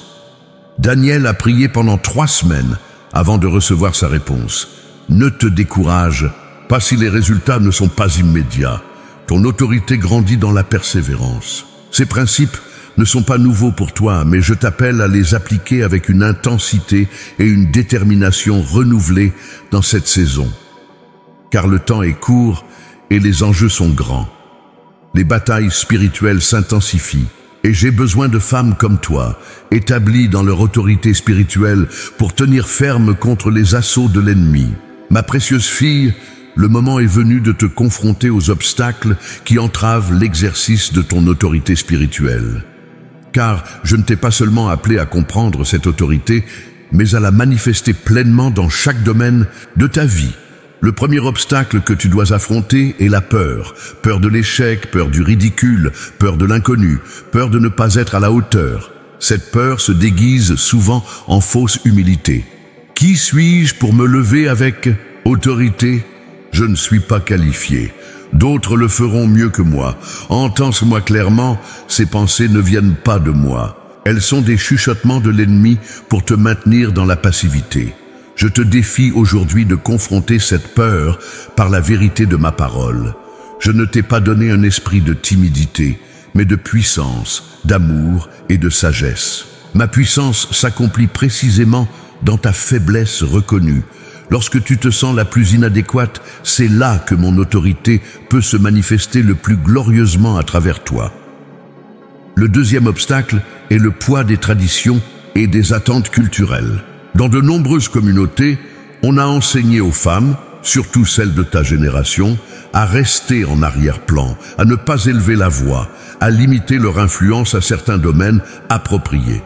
Daniel a prié pendant 3 semaines avant de recevoir sa réponse. Ne te décourage pas si les résultats ne sont pas immédiats. Ton autorité grandit dans la persévérance. Ces principes ne sont pas nouveaux pour toi, mais je t'appelle à les appliquer avec une intensité et une détermination renouvelées dans cette saison. Car le temps est court et les enjeux sont grands. Les batailles spirituelles s'intensifient et j'ai besoin de femmes comme toi, établies dans leur autorité spirituelle pour tenir ferme contre les assauts de l'ennemi. Ma précieuse fille, le moment est venu de te confronter aux obstacles qui entravent l'exercice de ton autorité spirituelle. Car je ne t'ai pas seulement appelé à comprendre cette autorité, mais à la manifester pleinement dans chaque domaine de ta vie. Le premier obstacle que tu dois affronter est la peur. Peur de l'échec, peur du ridicule, peur de l'inconnu, peur de ne pas être à la hauteur. Cette peur se déguise souvent en fausse humilité. Qui suis-je pour me lever avec autorité ? Je ne suis pas qualifié. D'autres le feront mieux que moi. Entends-moi clairement, ces pensées ne viennent pas de moi. Elles sont des chuchotements de l'ennemi pour te maintenir dans la passivité. Je te défie aujourd'hui de confronter cette peur par la vérité de ma parole. Je ne t'ai pas donné un esprit de timidité, mais de puissance, d'amour et de sagesse. Ma puissance s'accomplit précisément dans ta faiblesse reconnue. Lorsque tu te sens la plus inadéquate, c'est là que mon autorité peut se manifester le plus glorieusement à travers toi. Le deuxième obstacle est le poids des traditions et des attentes culturelles. Dans de nombreuses communautés, on a enseigné aux femmes, surtout celles de ta génération, à rester en arrière-plan, à ne pas élever la voix, à limiter leur influence à certains domaines appropriés.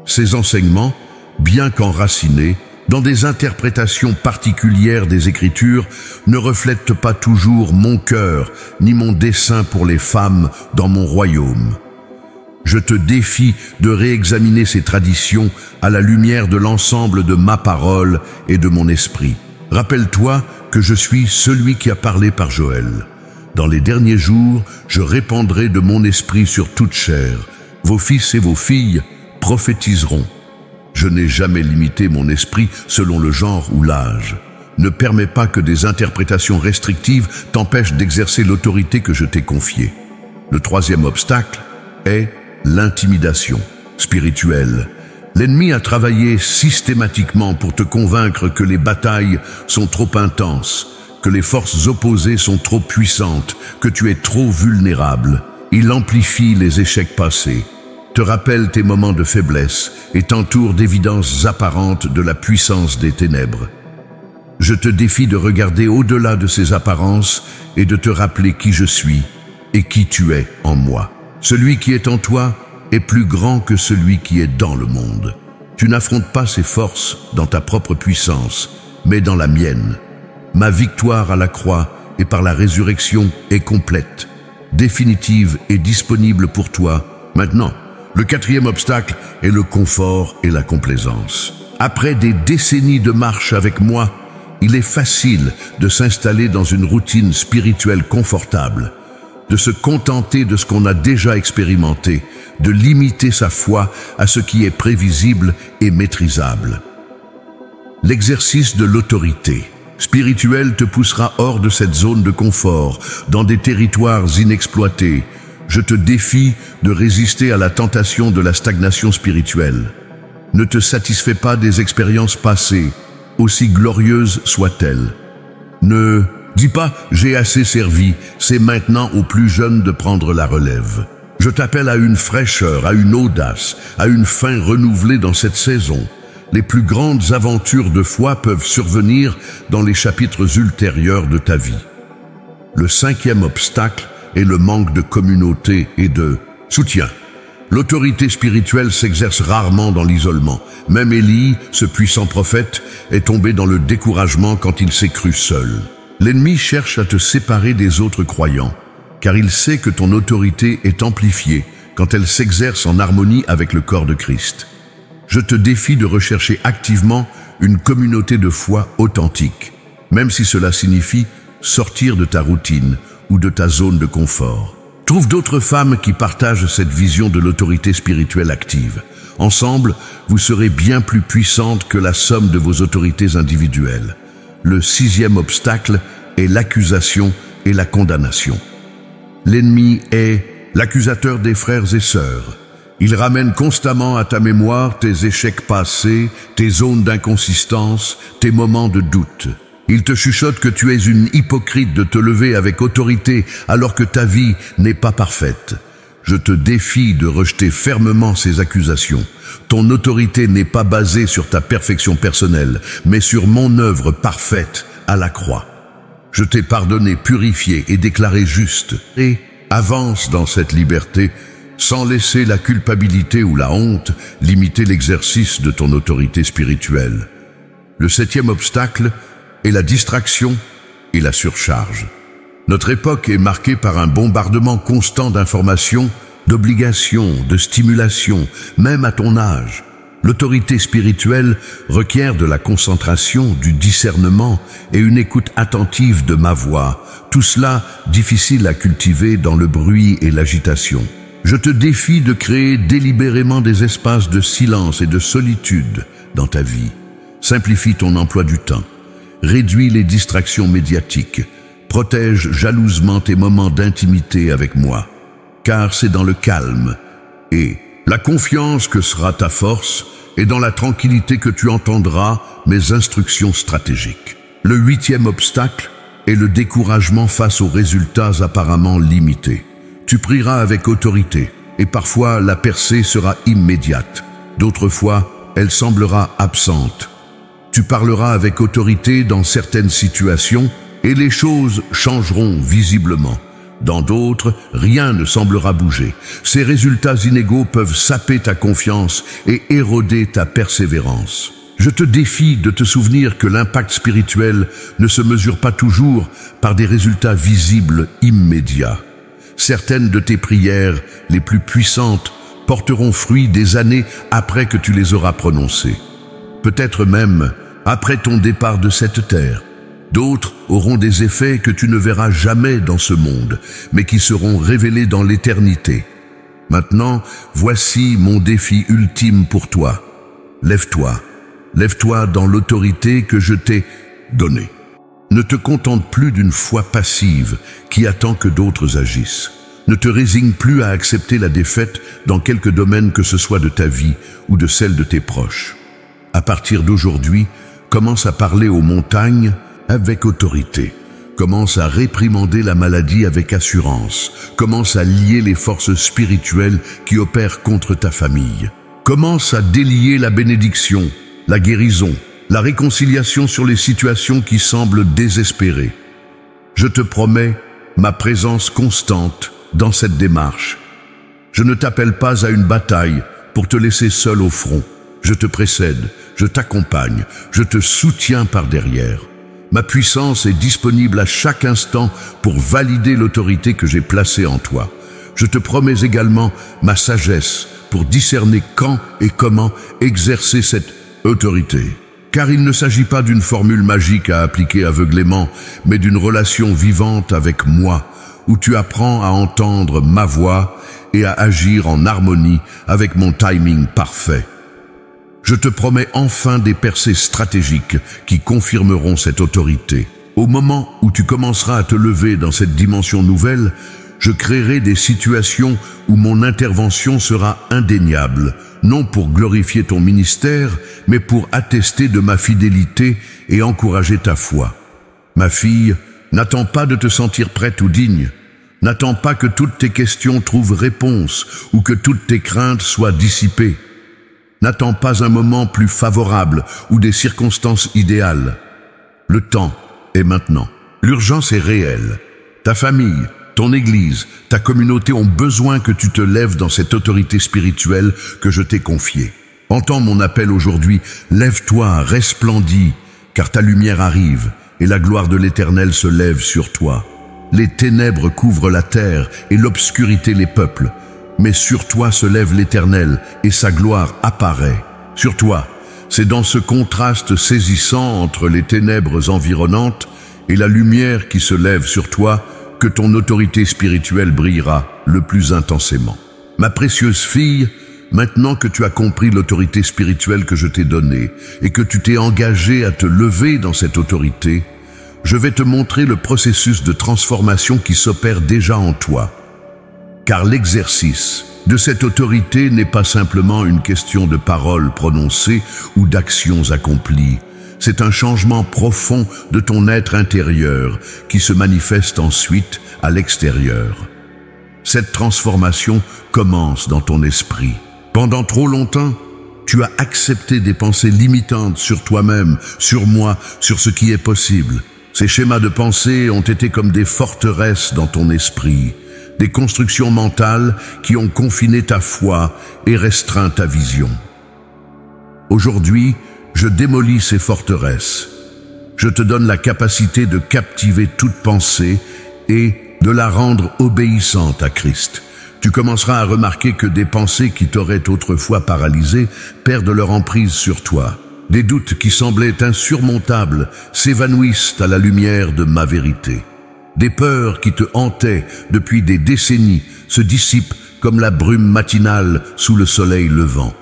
Ces enseignements, bien qu'enracinés, dans des interprétations particulières des Écritures, ne reflètent pas toujours mon cœur ni mon dessein pour les femmes dans mon royaume. Je te défie de réexaminer ces traditions à la lumière de l'ensemble de ma parole et de mon esprit. Rappelle-toi que je suis celui qui a parlé par Joël. Dans les derniers jours, je répandrai de mon esprit sur toute chair. Vos fils et vos filles prophétiseront. Je n'ai jamais limité mon esprit selon le genre ou l'âge. Ne permets pas que des interprétations restrictives t'empêchent d'exercer l'autorité que je t'ai confiée. Le troisième obstacle est l'intimidation spirituelle. L'ennemi a travaillé systématiquement pour te convaincre que les batailles sont trop intenses, que les forces opposées sont trop puissantes, que tu es trop vulnérable. Il amplifie les échecs passés, te rappelle tes moments de faiblesse et t'entoure d'évidences apparentes de la puissance des ténèbres. Je te défie de regarder au-delà de ces apparences et de te rappeler qui je suis et qui tu es en moi. Celui qui est en toi est plus grand que celui qui est dans le monde. Tu n'affrontes pas ces forces dans ta propre puissance, mais dans la mienne. Ma victoire à la croix et par la résurrection est complète, définitive et disponible pour toi maintenant. Le quatrième obstacle est le confort et la complaisance. Après des décennies de marche avec moi, il est facile de s'installer dans une routine spirituelle confortable, de se contenter de ce qu'on a déjà expérimenté, de limiter sa foi à ce qui est prévisible et maîtrisable. L'exercice de l'autorité spirituelle te poussera hors de cette zone de confort, dans des territoires inexploités. je te défie de résister à la tentation de la stagnation spirituelle. Ne te satisfais pas des expériences passées, aussi glorieuses soient-elles. Ne dis pas « j'ai assez servi », c'est maintenant aux plus jeunes de prendre la relève. Je t'appelle à une fraîcheur, à une audace, à une fin renouvelée dans cette saison. Les plus grandes aventures de foi peuvent survenir dans les chapitres ultérieurs de ta vie. Le 5e obstacle est le manque de communauté et de soutien. L'autorité spirituelle s'exerce rarement dans l'isolement. Même Élie, ce puissant prophète, est tombé dans le découragement quand il s'est cru seul. L'ennemi cherche à te séparer des autres croyants, car il sait que ton autorité est amplifiée quand elle s'exerce en harmonie avec le corps de Christ. Je te défie de rechercher activement une communauté de foi authentique, même si cela signifie sortir de ta routine ou de ta zone de confort. Trouve d'autres femmes qui partagent cette vision de l'autorité spirituelle active. Ensemble, vous serez bien plus puissantes que la somme de vos autorités individuelles. Le 6e obstacle est l'accusation et la condamnation. L'ennemi est l'accusateur des frères et sœurs. Il ramène constamment à ta mémoire tes échecs passés, tes zones d'inconsistance, tes moments de doute. Il te chuchote que tu es une hypocrite de te lever avec autorité alors que ta vie n'est pas parfaite. Je te défie de rejeter fermement ces accusations. Ton autorité n'est pas basée sur ta perfection personnelle, mais sur mon œuvre parfaite à la croix. Je t'ai pardonné, purifié et déclaré juste. Et avance dans cette liberté sans laisser la culpabilité ou la honte limiter l'exercice de ton autorité spirituelle. Le 7e obstacle est la distraction et la surcharge. Notre époque est marquée par un bombardement constant d'informations, d'obligations, de stimulation, même à ton âge. L'autorité spirituelle requiert de la concentration, du discernement et une écoute attentive de ma voix. Tout cela difficile à cultiver dans le bruit et l'agitation. Je te défie de créer délibérément des espaces de silence et de solitude dans ta vie. Simplifie ton emploi du temps. Réduis les distractions médiatiques. Protège jalousement tes moments d'intimité avec moi. Car c'est dans le calme et la confiance que sera ta force et dans la tranquillité que tu entendras mes instructions stratégiques. Le 8e obstacle est le découragement face aux résultats apparemment limités. Tu prieras avec autorité et parfois la percée sera immédiate. D'autres fois, elle semblera absente. Tu parleras avec autorité dans certaines situations et les choses changeront visiblement. Dans d'autres, rien ne semblera bouger. Ces résultats inégaux peuvent saper ta confiance et éroder ta persévérance. Je te défie de te souvenir que l'impact spirituel ne se mesure pas toujours par des résultats visibles immédiats. Certaines de tes prières les plus puissantes porteront fruit des années après que tu les auras prononcées. Peut-être même après ton départ de cette terre. D'autres auront des effets que tu ne verras jamais dans ce monde, mais qui seront révélés dans l'éternité. Maintenant, voici mon défi ultime pour toi. Lève-toi. Lève-toi dans l'autorité que je t'ai donnée. Ne te contente plus d'une foi passive qui attend que d'autres agissent. Ne te résigne plus à accepter la défaite dans quelque domaine que ce soit de ta vie ou de celle de tes proches. À partir d'aujourd'hui, commence à parler aux montagnes avec autorité. Commence à réprimander la maladie avec assurance. Commence à lier les forces spirituelles qui opèrent contre ta famille. Commence à délier la bénédiction, la guérison, la réconciliation sur les situations qui semblent désespérées. Je te promets ma présence constante dans cette démarche. Je ne t'appelle pas à une bataille pour te laisser seul au front. Je te précède, je t'accompagne, je te soutiens par derrière. Ma puissance est disponible à chaque instant pour valider l'autorité que j'ai placée en toi. Je te promets également ma sagesse pour discerner quand et comment exercer cette autorité. Car il ne s'agit pas d'une formule magique à appliquer aveuglément, mais d'une relation vivante avec moi, où tu apprends à entendre ma voix et à agir en harmonie avec mon timing parfait. Je te promets enfin des percées stratégiques qui confirmeront cette autorité. Au moment où tu commenceras à te lever dans cette dimension nouvelle, Je créerai des situations où mon intervention sera indéniable, non pour glorifier ton ministère, mais pour attester de ma fidélité et encourager ta foi. Ma fille, n'attends pas de te sentir prête ou digne. N'attends pas que toutes tes questions trouvent réponse ou que toutes tes craintes soient dissipées. N'attends pas un moment plus favorable ou des circonstances idéales. Le temps est maintenant. L'urgence est réelle. Ta famille, ton Église, ta communauté ont besoin que tu te lèves dans cette autorité spirituelle que je t'ai confiée. Entends mon appel aujourd'hui, lève-toi, resplendis, car ta lumière arrive et la gloire de l'Éternel se lève sur toi. Les ténèbres couvrent la terre et l'obscurité les peuples, mais sur toi se lève l'Éternel et sa gloire apparaît. Sur toi, c'est dans ce contraste saisissant entre les ténèbres environnantes et la lumière qui se lève sur toi que ton autorité spirituelle brillera le plus intensément. Ma précieuse fille, maintenant que tu as compris l'autorité spirituelle que je t'ai donnée et que tu t'es engagée à te lever dans cette autorité, je vais te montrer le processus de transformation qui s'opère déjà en toi. Car l'exercice de cette autorité n'est pas simplement une question de paroles prononcées ou d'actions accomplies. C'est un changement profond de ton être intérieur qui se manifeste ensuite à l'extérieur. Cette transformation commence dans ton esprit. Pendant trop longtemps, tu as accepté des pensées limitantes sur toi-même, sur moi, sur ce qui est possible. Ces schémas de pensée ont été comme des forteresses dans ton esprit, des constructions mentales qui ont confiné ta foi et restreint ta vision. Aujourd'hui, je démolis ces forteresses. Je te donne la capacité de captiver toute pensée et de la rendre obéissante à Christ. Tu commenceras à remarquer que des pensées qui t'auraient autrefois paralysé perdent leur emprise sur toi. Des doutes qui semblaient insurmontables s'évanouissent à la lumière de ma vérité. Des peurs qui te hantaient depuis des décennies se dissipent comme la brume matinale sous le soleil levant.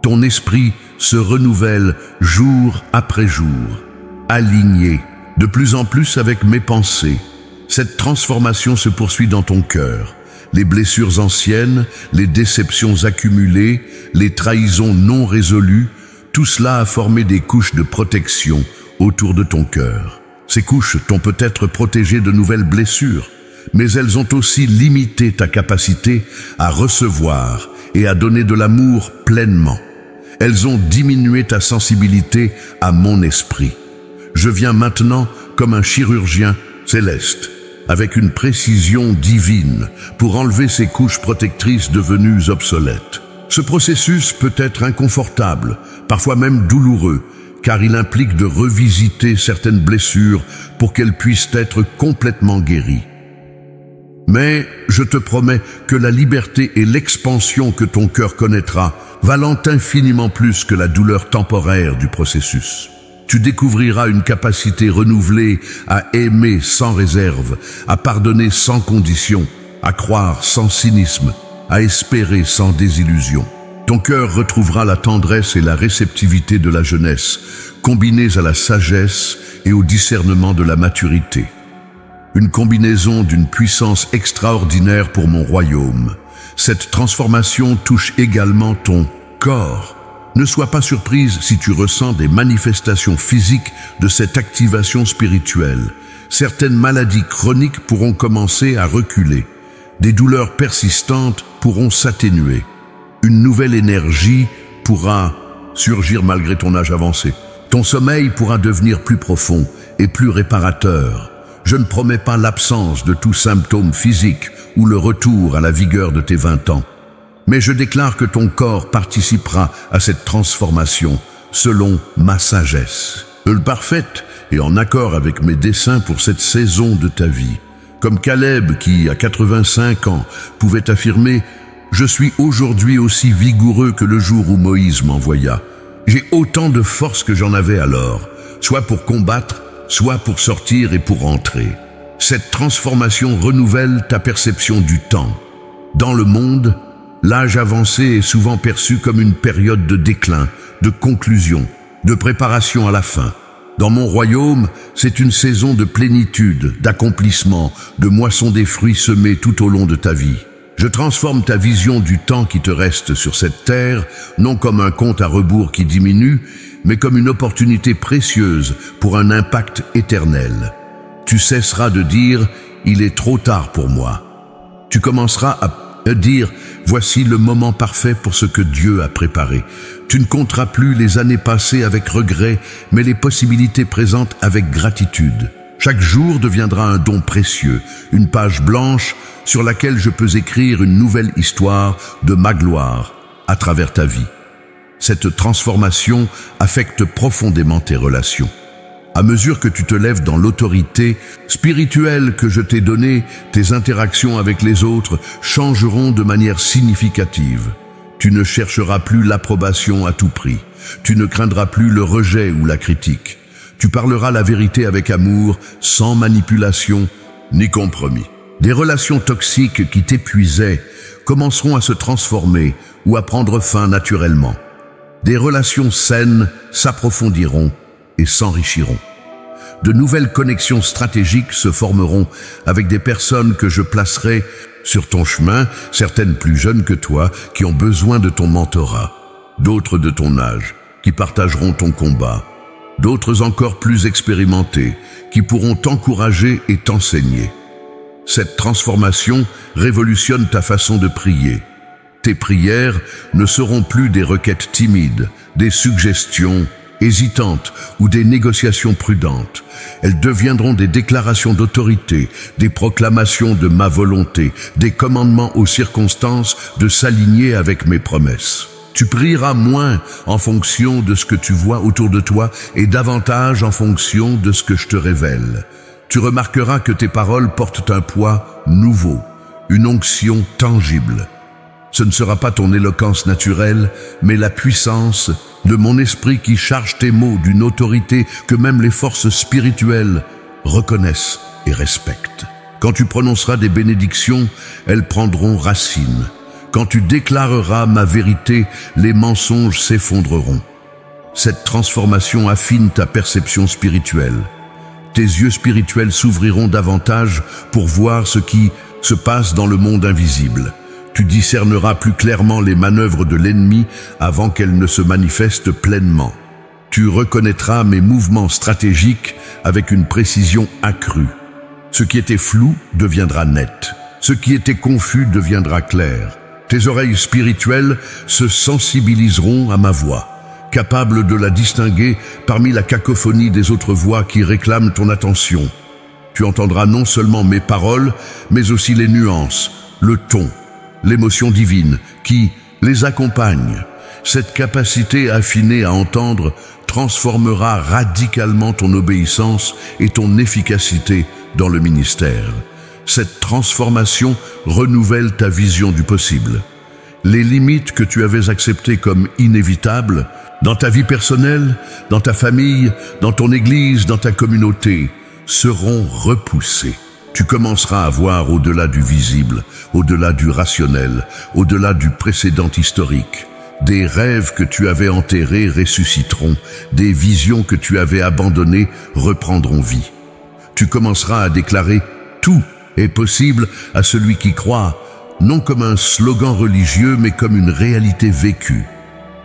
Ton esprit se renouvelle jour après jour, aligné de plus en plus avec mes pensées. Cette transformation se poursuit dans ton cœur. Les blessures anciennes, les déceptions accumulées, les trahisons non résolues, tout cela a formé des couches de protection autour de ton cœur. Ces couches t'ont peut-être protégé de nouvelles blessures, mais elles ont aussi limité ta capacité à recevoir et à donner de l'amour pleinement. Elles ont diminué ta sensibilité à mon esprit. Je viens maintenant comme un chirurgien céleste, avec une précision divine, pour enlever ces couches protectrices devenues obsolètes. Ce processus peut être inconfortable, parfois même douloureux, car il implique de revisiter certaines blessures pour qu'elles puissent être complètement guéries. Mais je te promets que la liberté et l'expansion que ton cœur connaîtra valent infiniment plus que la douleur temporaire du processus. Tu découvriras une capacité renouvelée à aimer sans réserve, à pardonner sans condition, à croire sans cynisme, à espérer sans désillusion. Ton cœur retrouvera la tendresse et la réceptivité de la jeunesse, combinées à la sagesse et au discernement de la maturité. Une combinaison d'une puissance extraordinaire pour mon royaume. Cette transformation touche également ton corps. Ne sois pas surprise si tu ressens des manifestations physiques de cette activation spirituelle. Certaines maladies chroniques pourront commencer à reculer. Des douleurs persistantes pourront s'atténuer. Une nouvelle énergie pourra surgir malgré ton âge avancé. Ton sommeil pourra devenir plus profond et plus réparateur. Je ne promets pas l'absence de tout symptôme physique ou le retour à la vigueur de tes 20 ans. Mais je déclare que ton corps participera à cette transformation selon ma sagesse. Seule parfaite et en accord avec mes desseins pour cette saison de ta vie. Comme Caleb qui, à 85 ans, pouvait affirmer « Je suis aujourd'hui aussi vigoureux que le jour où Moïse m'envoya. J'ai autant de force que j'en avais alors, soit pour combattre, soit pour sortir et pour entrer. » Cette transformation renouvelle ta perception du temps. Dans le monde, l'âge avancé est souvent perçu comme une période de déclin, de conclusion, de préparation à la fin. Dans mon royaume, c'est une saison de plénitude, d'accomplissement, de moisson des fruits semés tout au long de ta vie. Je transforme ta vision du temps qui te reste sur cette terre, non comme un compte à rebours qui diminue, mais comme une opportunité précieuse pour un impact éternel. Tu cesseras de dire « il est trop tard pour moi ». Tu commenceras à dire « voici le moment parfait pour ce que Dieu a préparé ». Tu ne compteras plus les années passées avec regret, mais les possibilités présentes avec gratitude. Chaque jour deviendra un don précieux, une page blanche sur laquelle je peux écrire une nouvelle histoire de ma gloire à travers ta vie. Cette transformation affecte profondément tes relations. À mesure que tu te lèves dans l'autorité spirituelle que je t'ai donnée, tes interactions avec les autres changeront de manière significative. Tu ne chercheras plus l'approbation à tout prix. Tu ne craindras plus le rejet ou la critique. Tu parleras la vérité avec amour, sans manipulation ni compromis. Des relations toxiques qui t'épuisaient commenceront à se transformer ou à prendre fin naturellement. Des relations saines s'approfondiront et s'enrichiront. De nouvelles connexions stratégiques se formeront avec des personnes que je placerai sur ton chemin, certaines plus jeunes que toi, qui ont besoin de ton mentorat, d'autres de ton âge, qui partageront ton combat, d'autres encore plus expérimentés, qui pourront t'encourager et t'enseigner. Cette transformation révolutionne ta façon de prier. Tes prières ne seront plus des requêtes timides, des suggestions hésitantes ou des négociations prudentes. Elles deviendront des déclarations d'autorité, des proclamations de ma volonté, des commandements aux circonstances de s'aligner avec mes promesses. Tu prieras moins en fonction de ce que tu vois autour de toi et davantage en fonction de ce que je te révèle. Tu remarqueras que tes paroles portent un poids nouveau, une onction tangible. Ce ne sera pas ton éloquence naturelle, mais la puissance de mon esprit qui charge tes mots d'une autorité que même les forces spirituelles reconnaissent et respectent. Quand tu prononceras des bénédictions, elles prendront racine. Quand tu déclareras ma vérité, les mensonges s'effondreront. Cette transformation affine ta perception spirituelle. Tes yeux spirituels s'ouvriront davantage pour voir ce qui se passe dans le monde invisible. Tu discerneras plus clairement les manœuvres de l'ennemi avant qu'elles ne se manifestent pleinement. Tu reconnaîtras mes mouvements stratégiques avec une précision accrue. Ce qui était flou deviendra net. Ce qui était confus deviendra clair. Tes oreilles spirituelles se sensibiliseront à ma voix, capables de la distinguer parmi la cacophonie des autres voix qui réclament ton attention. Tu entendras non seulement mes paroles, mais aussi les nuances, le ton, l'émotion divine qui les accompagne. Cette capacité affinée à entendre transformera radicalement ton obéissance et ton efficacité dans le ministère. Cette transformation renouvelle ta vision du possible. Les limites que tu avais acceptées comme inévitables, dans ta vie personnelle, dans ta famille, dans ton église, dans ta communauté, seront repoussées. Tu commenceras à voir au-delà du visible, au-delà du rationnel, au-delà du précédent historique. Des rêves que tu avais enterrés ressusciteront, des visions que tu avais abandonnées reprendront vie. Tu commenceras à déclarer « tout est possible à celui qui croit », non comme un slogan religieux, mais comme une réalité vécue.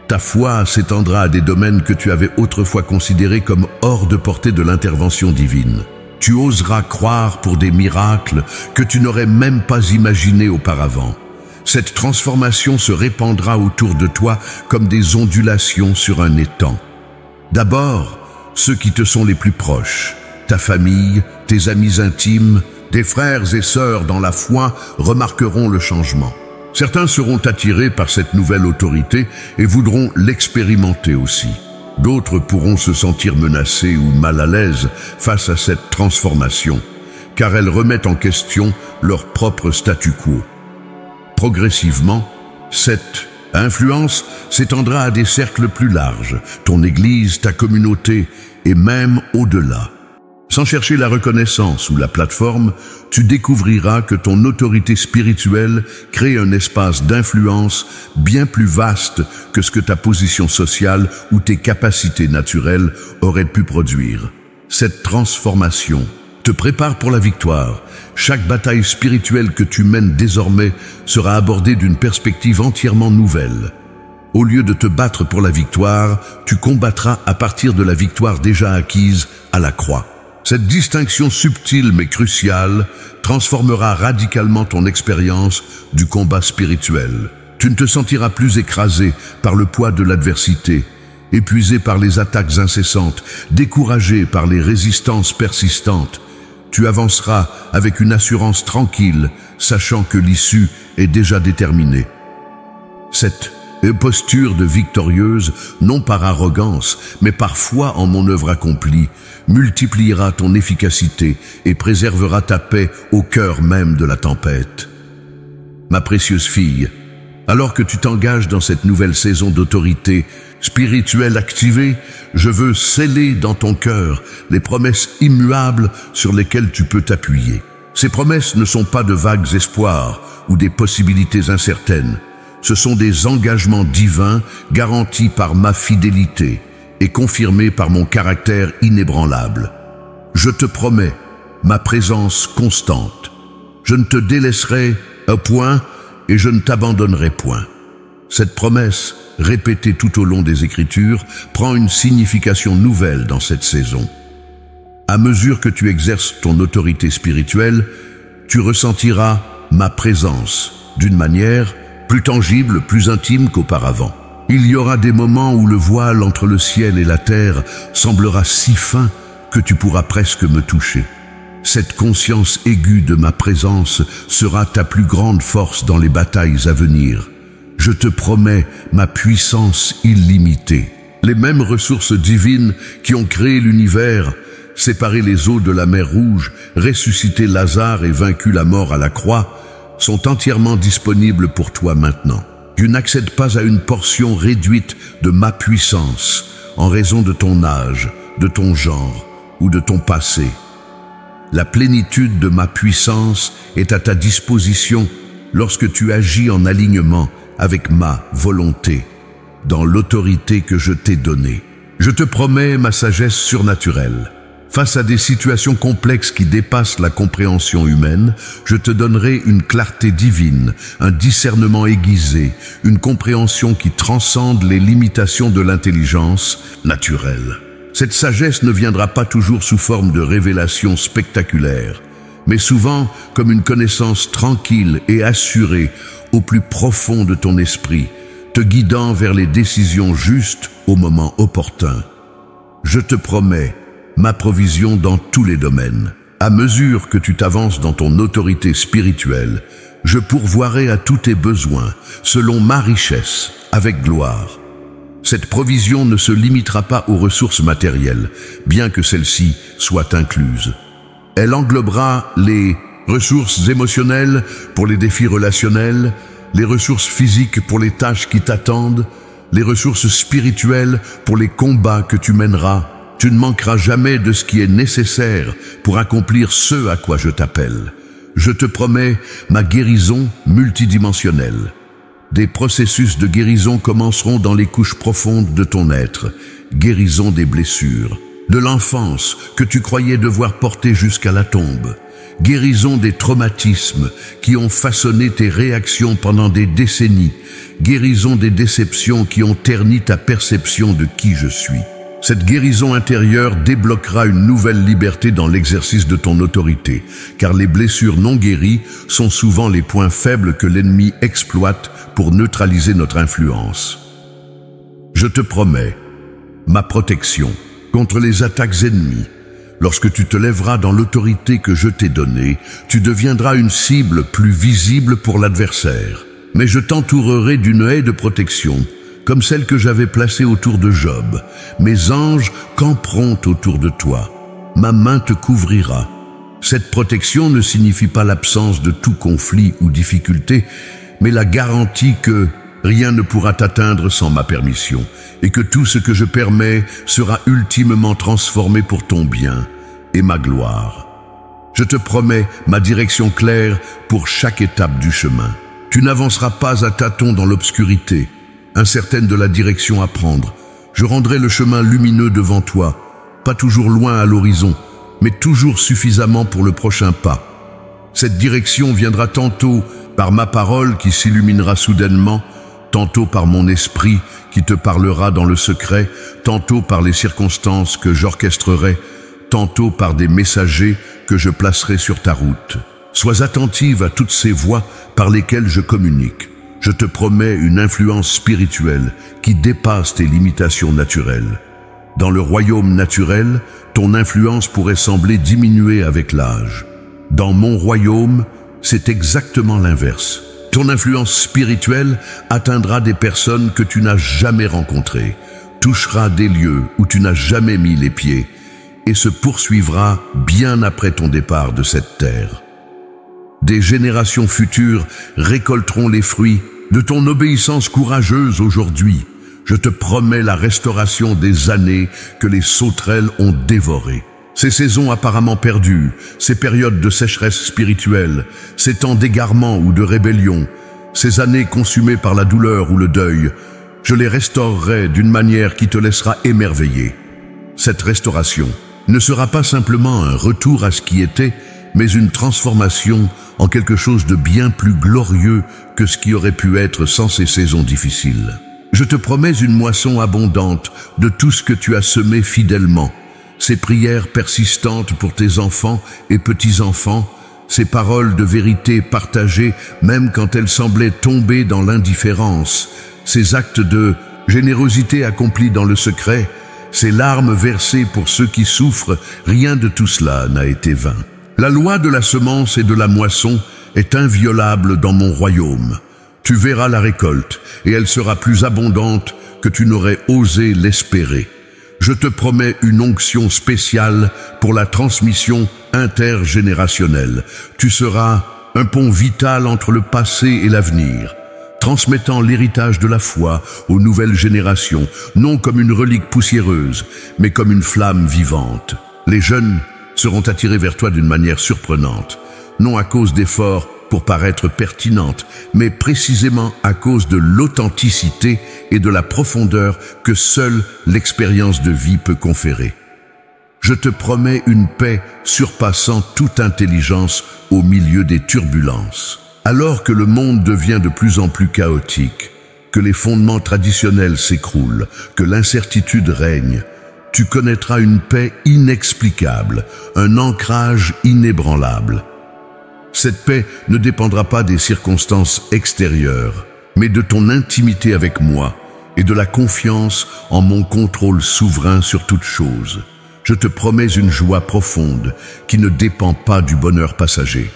Ta foi s'étendra à des domaines que tu avais autrefois considérés comme hors de portée de l'intervention divine. Tu oseras croire pour des miracles que tu n'aurais même pas imaginés auparavant. Cette transformation se répandra autour de toi comme des ondulations sur un étang. D'abord, ceux qui te sont les plus proches, ta famille, tes amis intimes, tes frères et sœurs dans la foi remarqueront le changement. Certains seront attirés par cette nouvelle autorité et voudront l'expérimenter aussi. D'autres pourront se sentir menacés ou mal à l'aise face à cette transformation, car elle remet en question leur propre statu quo. Progressivement, cette influence s'étendra à des cercles plus larges, ton église, ta communauté et même au-delà. Sans chercher la reconnaissance ou la plateforme, tu découvriras que ton autorité spirituelle crée un espace d'influence bien plus vaste que ce que ta position sociale ou tes capacités naturelles auraient pu produire. Cette transformation te prépare pour la victoire. Chaque bataille spirituelle que tu mènes désormais sera abordée d'une perspective entièrement nouvelle. Au lieu de te battre pour la victoire, tu combattras à partir de la victoire déjà acquise à la croix. Cette distinction subtile mais cruciale transformera radicalement ton expérience du combat spirituel. Tu ne te sentiras plus écrasé par le poids de l'adversité, épuisé par les attaques incessantes, découragé par les résistances persistantes. Tu avanceras avec une assurance tranquille, sachant que l'issue est déjà déterminée. Cette posture de victorieuse, non par arrogance, mais par foi en mon œuvre accomplie, multipliera ton efficacité et préservera ta paix au cœur même de la tempête. Ma précieuse fille, alors que tu t'engages dans cette nouvelle saison d'autorité spirituelle activée, je veux sceller dans ton cœur les promesses immuables sur lesquelles tu peux t'appuyer. Ces promesses ne sont pas de vagues espoirs ou des possibilités incertaines. Ce sont des engagements divins garantis par ma fidélité et confirmés par mon caractère inébranlable. Je te promets ma présence constante. Je ne te délaisserai point et je ne t'abandonnerai point. Cette promesse, répétée tout au long des Écritures, prend une signification nouvelle dans cette saison. À mesure que tu exerces ton autorité spirituelle, tu ressentiras ma présence d'une manière plus tangible, plus intime qu'auparavant. Il y aura des moments où le voile entre le ciel et la terre semblera si fin que tu pourras presque me toucher. Cette conscience aiguë de ma présence sera ta plus grande force dans les batailles à venir. Je te promets ma puissance illimitée. Les mêmes ressources divines qui ont créé l'univers, séparé les eaux de la mer Rouge, ressuscité Lazare et vaincu la mort à la croix, sont entièrement disponibles pour toi maintenant. Tu n'accèdes pas à une portion réduite de ma puissance en raison de ton âge, de ton genre ou de ton passé. La plénitude de ma puissance est à ta disposition lorsque tu agis en alignement avec ma volonté, dans l'autorité que je t'ai donnée. Je te promets ma sagesse surnaturelle. Face à des situations complexes qui dépassent la compréhension humaine, je te donnerai une clarté divine, un discernement aiguisé, une compréhension qui transcende les limitations de l'intelligence naturelle. Cette sagesse ne viendra pas toujours sous forme de révélations spectaculaires, mais souvent comme une connaissance tranquille et assurée au plus profond de ton esprit, te guidant vers les décisions justes au moment opportun. Je te promets ma provision dans tous les domaines. À mesure que tu t'avances dans ton autorité spirituelle, je pourvoirai à tous tes besoins, selon ma richesse, avec gloire. Cette provision ne se limitera pas aux ressources matérielles, bien que celles-ci soient incluses. Elle englobera les ressources émotionnelles pour les défis relationnels, les ressources physiques pour les tâches qui t'attendent, les ressources spirituelles pour les combats que tu mèneras. Tu ne manqueras jamais de ce qui est nécessaire pour accomplir ce à quoi je t'appelle. Je te promets ma guérison multidimensionnelle. Des processus de guérison commenceront dans les couches profondes de ton être. Guérison des blessures, de l'enfance que tu croyais devoir porter jusqu'à la tombe. Guérison des traumatismes qui ont façonné tes réactions pendant des décennies. Guérison des déceptions qui ont terni ta perception de qui je suis. Cette guérison intérieure débloquera une nouvelle liberté dans l'exercice de ton autorité, car les blessures non guéries sont souvent les points faibles que l'ennemi exploite pour neutraliser notre influence. Je te promets ma protection contre les attaques ennemies. Lorsque tu te lèveras dans l'autorité que je t'ai donnée, tu deviendras une cible plus visible pour l'adversaire. Mais je t'entourerai d'une haie de protection, comme celle que j'avais placée autour de Job. Mes anges camperont autour de toi. Ma main te couvrira. Cette protection ne signifie pas l'absence de tout conflit ou difficulté, mais la garantie que rien ne pourra t'atteindre sans ma permission, et que tout ce que je permets sera ultimement transformé pour ton bien. et ma gloire. Je te promets ma direction claire pour chaque étape du chemin. Tu n'avanceras pas à tâtons dans l'obscurité, incertaine de la direction à prendre. Je rendrai le chemin lumineux devant toi, pas toujours loin à l'horizon, mais toujours suffisamment pour le prochain pas. Cette direction viendra tantôt par ma parole qui s'illuminera soudainement, tantôt par mon esprit qui te parlera dans le secret, tantôt par les circonstances que j'orchestrerai, tantôt par des messagers que je placerai sur ta route. Sois attentive à toutes ces voies par lesquelles je communique. Je te promets une influence spirituelle qui dépasse tes limitations naturelles. Dans le royaume naturel, ton influence pourrait sembler diminuer avec l'âge. Dans mon royaume, c'est exactement l'inverse. Ton influence spirituelle atteindra des personnes que tu n'as jamais rencontrées, touchera des lieux où tu n'as jamais mis les pieds et se poursuivra bien après ton départ de cette terre. Des générations futures récolteront les fruits de ton obéissance courageuse aujourd'hui. Je te promets la restauration des années que les sauterelles ont dévorées. Ces saisons apparemment perdues, ces périodes de sécheresse spirituelle, ces temps d'égarement ou de rébellion, ces années consumées par la douleur ou le deuil, je les restaurerai d'une manière qui te laissera émerveiller. Cette restauration ne sera pas simplement un retour à ce qui était, mais une transformation en quelque chose de bien plus glorieux que ce qui aurait pu être sans ces saisons difficiles. Je te promets une moisson abondante de tout ce que tu as semé fidèlement, ces prières persistantes pour tes enfants et petits-enfants, ces paroles de vérité partagées même quand elles semblaient tomber dans l'indifférence, ces actes de générosité accomplis dans le secret, ces larmes versées pour ceux qui souffrent, rien de tout cela n'a été vain. La loi de la semence et de la moisson est inviolable dans mon royaume. Tu verras la récolte, et elle sera plus abondante que tu n'aurais osé l'espérer. Je te promets une onction spéciale pour la transmission intergénérationnelle. Tu seras un pont vital entre le passé et l'avenir, transmettant l'héritage de la foi aux nouvelles générations, non comme une relique poussiéreuse, mais comme une flamme vivante. Les jeunes seront attirés vers toi d'une manière surprenante, non à cause d'efforts pour paraître pertinentes, mais précisément à cause de l'authenticité et de la profondeur que seule l'expérience de vie peut conférer. Je te promets une paix surpassant toute intelligence au milieu des turbulences. Alors que le monde devient de plus en plus chaotique, que les fondements traditionnels s'écroulent, que l'incertitude règne, tu connaîtras une paix inexplicable, un ancrage inébranlable. Cette paix ne dépendra pas des circonstances extérieures, mais de ton intimité avec moi et de la confiance en mon contrôle souverain sur toute chose. Je te promets une joie profonde qui ne dépend pas du bonheur passager.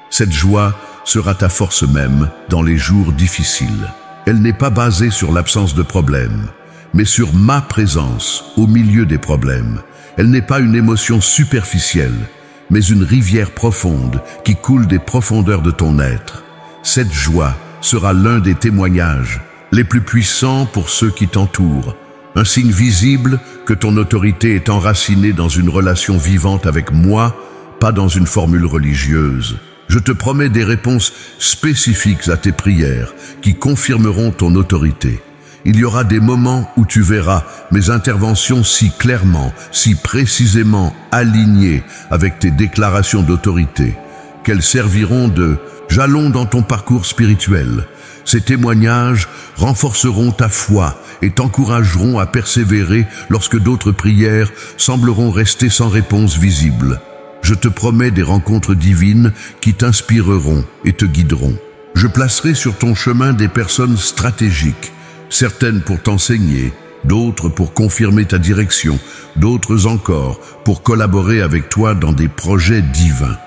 Cette joie sera ta force même dans les jours difficiles. Elle n'est pas basée sur l'absence de problèmes, mais sur ma présence au milieu des problèmes. Elle n'est pas une émotion superficielle, mais une rivière profonde qui coule des profondeurs de ton être. Cette joie sera l'un des témoignages les plus puissants pour ceux qui t'entourent, un signe visible que ton autorité est enracinée dans une relation vivante avec moi, pas dans une formule religieuse. Je te promets des réponses spécifiques à tes prières qui confirmeront ton autorité. Il y aura des moments où tu verras mes interventions si clairement, si précisément alignées avec tes déclarations d'autorité, qu'elles serviront de jalons dans ton parcours spirituel. Ces témoignages renforceront ta foi et t'encourageront à persévérer lorsque d'autres prières sembleront rester sans réponse visible. Je te promets des rencontres divines qui t'inspireront et te guideront. Je placerai sur ton chemin des personnes stratégiques, certaines pour t'enseigner, d'autres pour confirmer ta direction, d'autres encore pour collaborer avec toi dans des projets divins.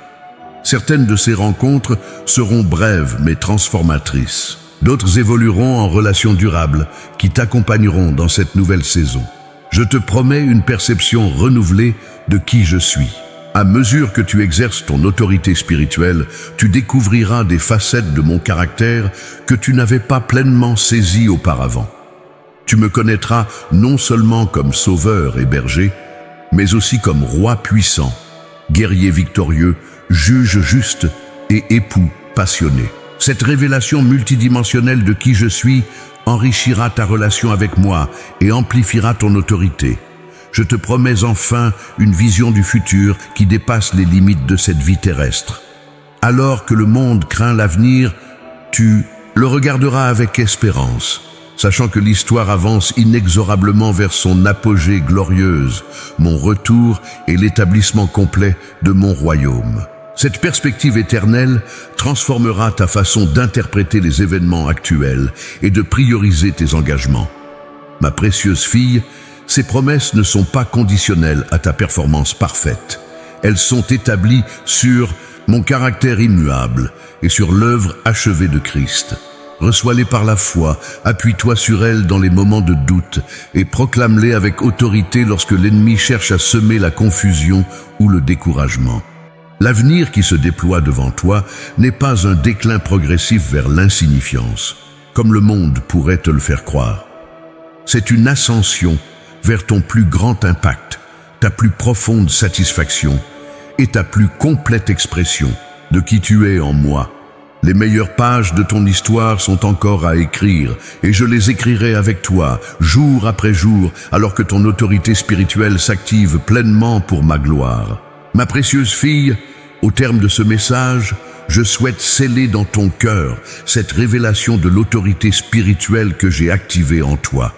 Certaines de ces rencontres seront brèves mais transformatrices. D'autres évolueront en relations durables qui t'accompagneront dans cette nouvelle saison. Je te promets une perception renouvelée de qui je suis. À mesure que tu exerces ton autorité spirituelle, tu découvriras des facettes de mon caractère que tu n'avais pas pleinement saisies auparavant. Tu me connaîtras non seulement comme sauveur et berger, mais aussi comme roi puissant, guerrier victorieux, juge juste et époux passionné. Cette révélation multidimensionnelle de qui je suis enrichira ta relation avec moi et amplifiera ton autorité. Je te promets enfin une vision du futur qui dépasse les limites de cette vie terrestre. Alors que le monde craint l'avenir, tu le regarderas avec espérance, sachant que l'histoire avance inexorablement vers son apogée glorieuse, mon retour et l'établissement complet de mon royaume. Cette perspective éternelle transformera ta façon d'interpréter les événements actuels et de prioriser tes engagements. Ma précieuse fille, ces promesses ne sont pas conditionnelles à ta performance parfaite. Elles sont établies sur mon caractère immuable et sur l'œuvre achevée de Christ. Reçois-les par la foi, appuie-toi sur elles dans les moments de doute et proclame-les avec autorité lorsque l'ennemi cherche à semer la confusion ou le découragement. L'avenir qui se déploie devant toi n'est pas un déclin progressif vers l'insignifiance, comme le monde pourrait te le faire croire. C'est une ascension vers ton plus grand impact, ta plus profonde satisfaction et ta plus complète expression de qui tu es en moi. Les meilleures pages de ton histoire sont encore à écrire et je les écrirai avec toi, jour après jour, alors que ton autorité spirituelle s'active pleinement pour ma gloire. Ma précieuse fille, au terme de ce message, je souhaite sceller dans ton cœur cette révélation de l'autorité spirituelle que j'ai activée en toi.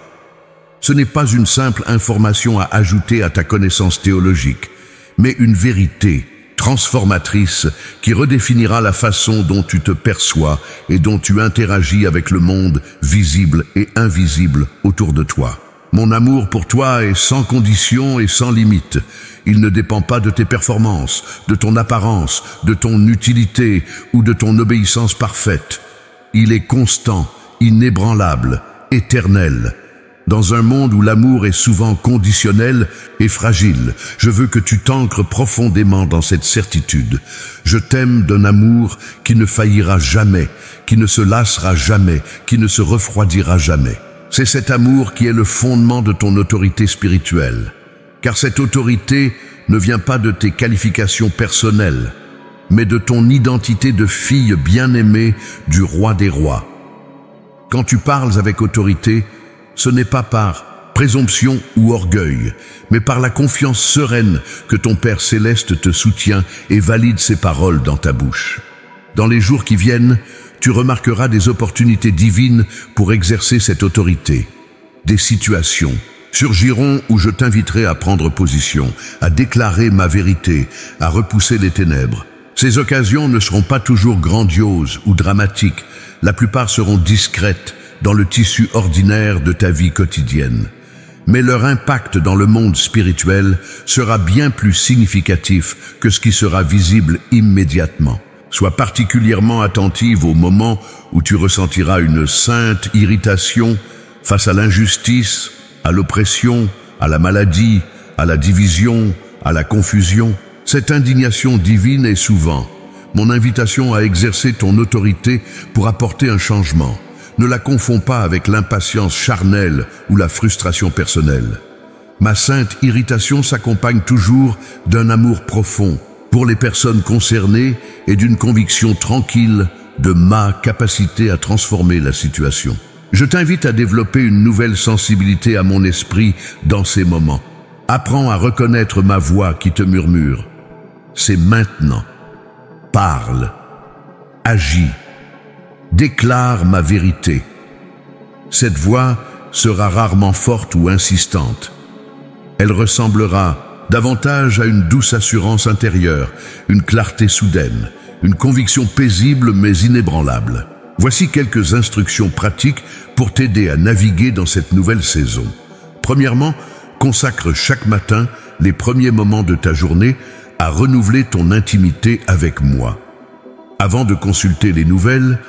Ce n'est pas une simple information à ajouter à ta connaissance théologique, mais une vérité transformatrice qui redéfinira la façon dont tu te perçois et dont tu interagis avec le monde visible et invisible autour de toi. Mon amour pour toi est sans condition et sans limite. Il ne dépend pas de tes performances, de ton apparence, de ton utilité ou de ton obéissance parfaite. Il est constant, inébranlable, éternel. Dans un monde où l'amour est souvent conditionnel et fragile, je veux que tu t'ancres profondément dans cette certitude. Je t'aime d'un amour qui ne faillira jamais, qui ne se lassera jamais, qui ne se refroidira jamais. C'est cet amour qui est le fondement de ton autorité spirituelle. Car cette autorité ne vient pas de tes qualifications personnelles, mais de ton identité de fille bien-aimée du roi des rois. Quand tu parles avec autorité, ce n'est pas par présomption ou orgueil, mais par la confiance sereine que ton Père céleste te soutient et valide ses paroles dans ta bouche. Dans les jours qui viennent, tu remarqueras des opportunités divines pour exercer cette autorité. Des situations surgiront où je t'inviterai à prendre position, à déclarer ma vérité, à repousser les ténèbres. Ces occasions ne seront pas toujours grandioses ou dramatiques, la plupart seront discrètes dans le tissu ordinaire de ta vie quotidienne. Mais leur impact dans le monde spirituel sera bien plus significatif que ce qui sera visible immédiatement. Sois particulièrement attentive au moment où tu ressentiras une sainte irritation face à l'injustice, à l'oppression, à la maladie, à la division, à la confusion. Cette indignation divine est souvent mon invitation à exercer ton autorité pour apporter un changement. Ne la confonds pas avec l'impatience charnelle ou la frustration personnelle. Ma sainte irritation s'accompagne toujours d'un amour profond pour les personnes concernées et d'une conviction tranquille de ma capacité à transformer la situation. Je t'invite à développer une nouvelle sensibilité à mon esprit dans ces moments. Apprends à reconnaître ma voix qui te murmure. C'est maintenant. Parle. Agis. Déclare ma vérité. Cette voix sera rarement forte ou insistante. Elle ressemblera davantage à une douce assurance intérieure, une clarté soudaine, une conviction paisible mais inébranlable. Voici quelques instructions pratiques pour t'aider à naviguer dans cette nouvelle saison. Premièrement, consacre chaque matin les premiers moments de ta journée à renouveler ton intimité avec moi. Avant de consulter les nouvelles,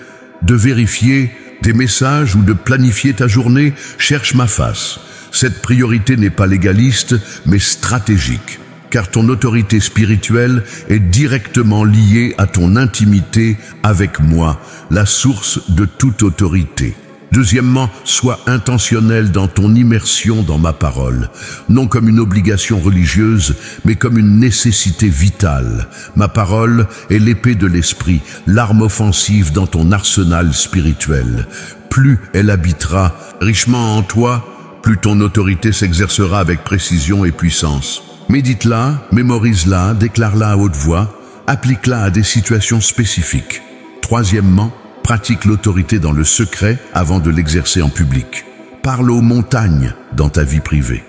de vérifier tes messages ou de planifier ta journée, cherche ma face. Cette priorité n'est pas légaliste, mais stratégique, car ton autorité spirituelle est directement liée à ton intimité avec moi, la source de toute autorité. Deuxièmement, sois intentionnel dans ton immersion dans ma parole, non comme une obligation religieuse, mais comme une nécessité vitale. Ma parole est l'épée de l'esprit, l'arme offensive dans ton arsenal spirituel. Plus elle habitera richement en toi, plus ton autorité s'exercera avec précision et puissance. Médite-la, mémorise-la, déclare-la à haute voix, applique-la à des situations spécifiques. Troisièmement, pratique l'autorité dans le secret avant de l'exercer en public. Parle aux montagnes dans ta vie privée.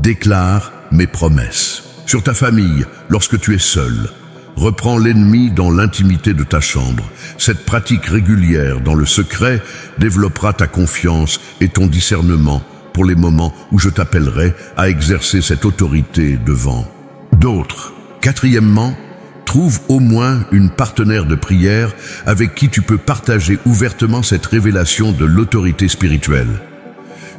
Déclare mes promesses. Sur ta famille, lorsque tu es seul. Reprends l'ennemi dans l'intimité de ta chambre. Cette pratique régulière dans le secret développera ta confiance et ton discernement pour les moments où je t'appellerai à exercer cette autorité devant d'autres. Quatrièmement, trouve au moins une partenaire de prière avec qui tu peux partager ouvertement cette révélation de l'autorité spirituelle.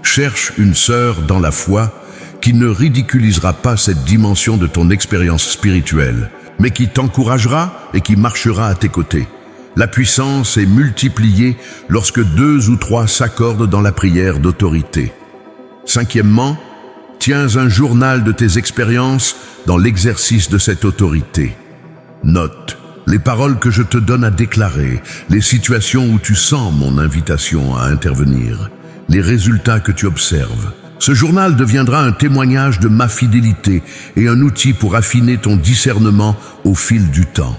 Cherche une sœur dans la foi qui ne ridiculisera pas cette dimension de ton expérience spirituelle, mais qui t'encouragera et qui marchera à tes côtés. La puissance est multipliée lorsque 2 ou 3 s'accordent dans la prière d'autorité. Cinquièmement, tiens un journal de tes expériences dans l'exercice de cette autorité. Note les paroles que je te donne à déclarer, les situations où tu sens mon invitation à intervenir, les résultats que tu observes. Ce journal deviendra un témoignage de ma fidélité et un outil pour affiner ton discernement au fil du temps.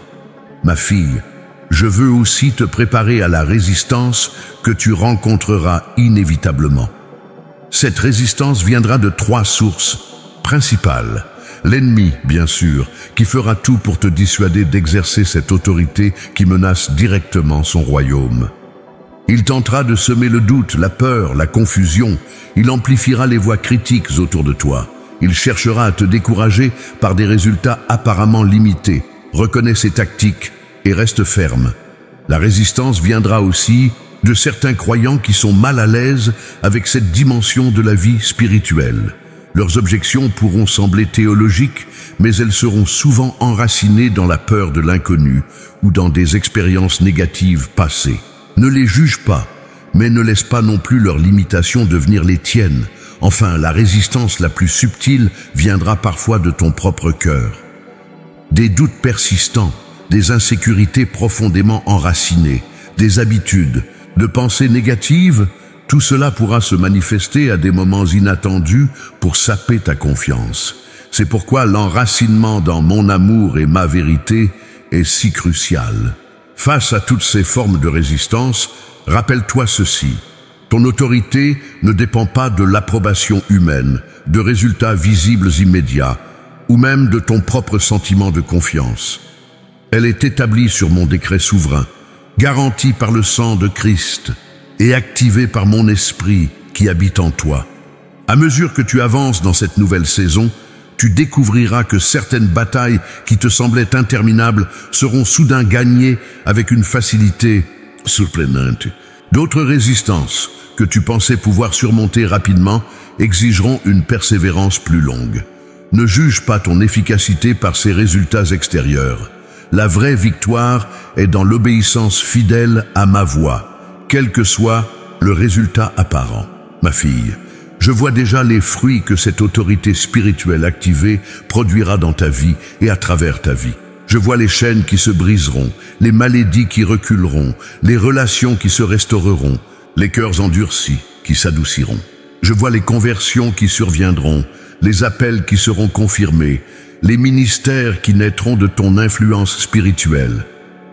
Ma fille, je veux aussi te préparer à la résistance que tu rencontreras inévitablement. Cette résistance viendra de 3 sources principales. L'ennemi, bien sûr, qui fera tout pour te dissuader d'exercer cette autorité qui menace directement son royaume. Il tentera de semer le doute, la peur, la confusion. Il amplifiera les voix critiques autour de toi. Il cherchera à te décourager par des résultats apparemment limités. Reconnais ses tactiques et reste ferme. La résistance viendra aussi de certains croyants qui sont mal à l'aise avec cette dimension de la vie spirituelle. Leurs objections pourront sembler théologiques, mais elles seront souvent enracinées dans la peur de l'inconnu ou dans des expériences négatives passées. Ne les juge pas, mais ne laisse pas non plus leurs limitations devenir les tiennes. Enfin, la résistance la plus subtile viendra parfois de ton propre cœur. Des doutes persistants, des insécurités profondément enracinées, des habitudes, de pensées négatives, tout cela pourra se manifester à des moments inattendus pour saper ta confiance. C'est pourquoi l'enracinement dans mon amour et ma vérité est si crucial. Face à toutes ces formes de résistance, rappelle-toi ceci. Ton autorité ne dépend pas de l'approbation humaine, de résultats visibles immédiats, ou même de ton propre sentiment de confiance. Elle est établie sur mon décret souverain, garantie par le sang de Christ, et activé par mon esprit qui habite en toi. À mesure que tu avances dans cette nouvelle saison, tu découvriras que certaines batailles qui te semblaient interminables seront soudain gagnées avec une facilité surprenante. D'autres résistances que tu pensais pouvoir surmonter rapidement exigeront une persévérance plus longue. Ne juge pas ton efficacité par ces résultats extérieurs. La vraie victoire est dans l'obéissance fidèle à ma voix, quel que soit le résultat apparent. Ma fille, je vois déjà les fruits que cette autorité spirituelle activée produira dans ta vie et à travers ta vie. Je vois les chaînes qui se briseront, les maladies qui reculeront, les relations qui se restaureront, les cœurs endurcis qui s'adouciront. Je vois les conversions qui surviendront, les appels qui seront confirmés, les ministères qui naîtront de ton influence spirituelle.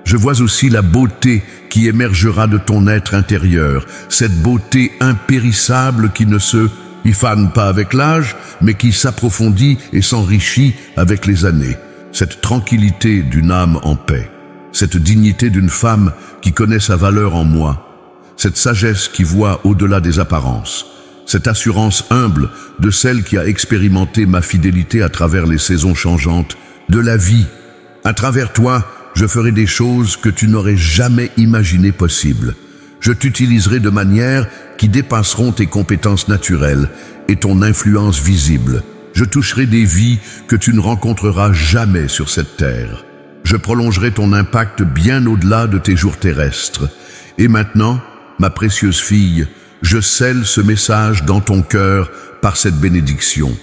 Je vois aussi la beauté qui émergera de ton être intérieur, cette beauté impérissable qui ne se fane pas avec l'âge, mais qui s'approfondit et s'enrichit avec les années. Cette tranquillité d'une âme en paix, cette dignité d'une femme qui connaît sa valeur en moi, cette sagesse qui voit au-delà des apparences, cette assurance humble de celle qui a expérimenté ma fidélité à travers les saisons changeantes de la vie. À travers toi, je ferai des choses que tu n'aurais jamais imaginées possibles. Je t'utiliserai de manière qui dépasseront tes compétences naturelles et ton influence visible. Je toucherai des vies que tu ne rencontreras jamais sur cette terre. Je prolongerai ton impact bien au-delà de tes jours terrestres. Et maintenant, ma précieuse fille, je scelle ce message dans ton cœur par cette bénédiction.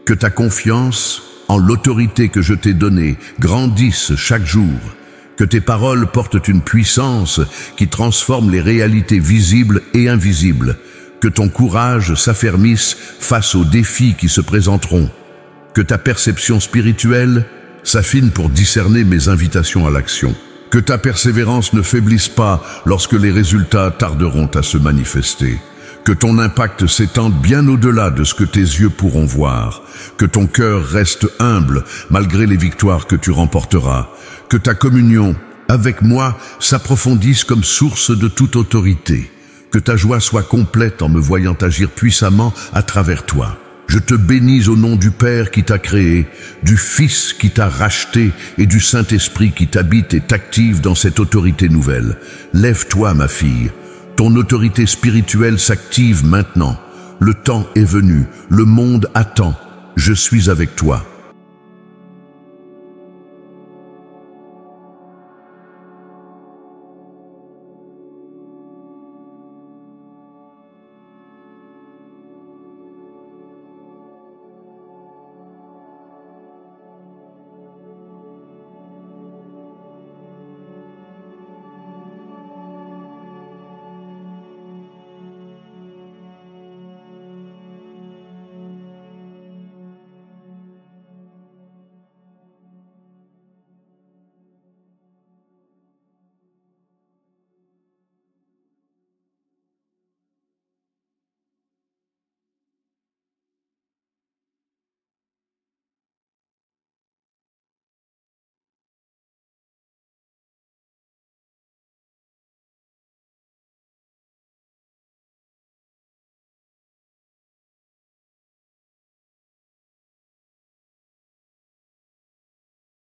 Que ta confiance en l'autorité que je t'ai donnée grandisse chaque jour. Que tes paroles portent une puissance qui transforme les réalités visibles et invisibles. Que ton courage s'affermisse face aux défis qui se présenteront. Que ta perception spirituelle s'affine pour discerner mes invitations à l'action. Que ta persévérance ne faiblisse pas lorsque les résultats tarderont à se manifester. Que ton impact s'étende bien au-delà de ce que tes yeux pourront voir. Que ton cœur reste humble malgré les victoires que tu remporteras. Que ta communion avec moi s'approfondisse comme source de toute autorité. Que ta joie soit complète en me voyant agir puissamment à travers toi. Je te bénis au nom du Père qui t'a créé, du Fils qui t'a racheté et du Saint-Esprit qui t'habite et t'active dans cette autorité nouvelle. Lève-toi, ma fille. Ton autorité spirituelle s'active maintenant. Le temps est venu, le monde attend. Je suis avec toi.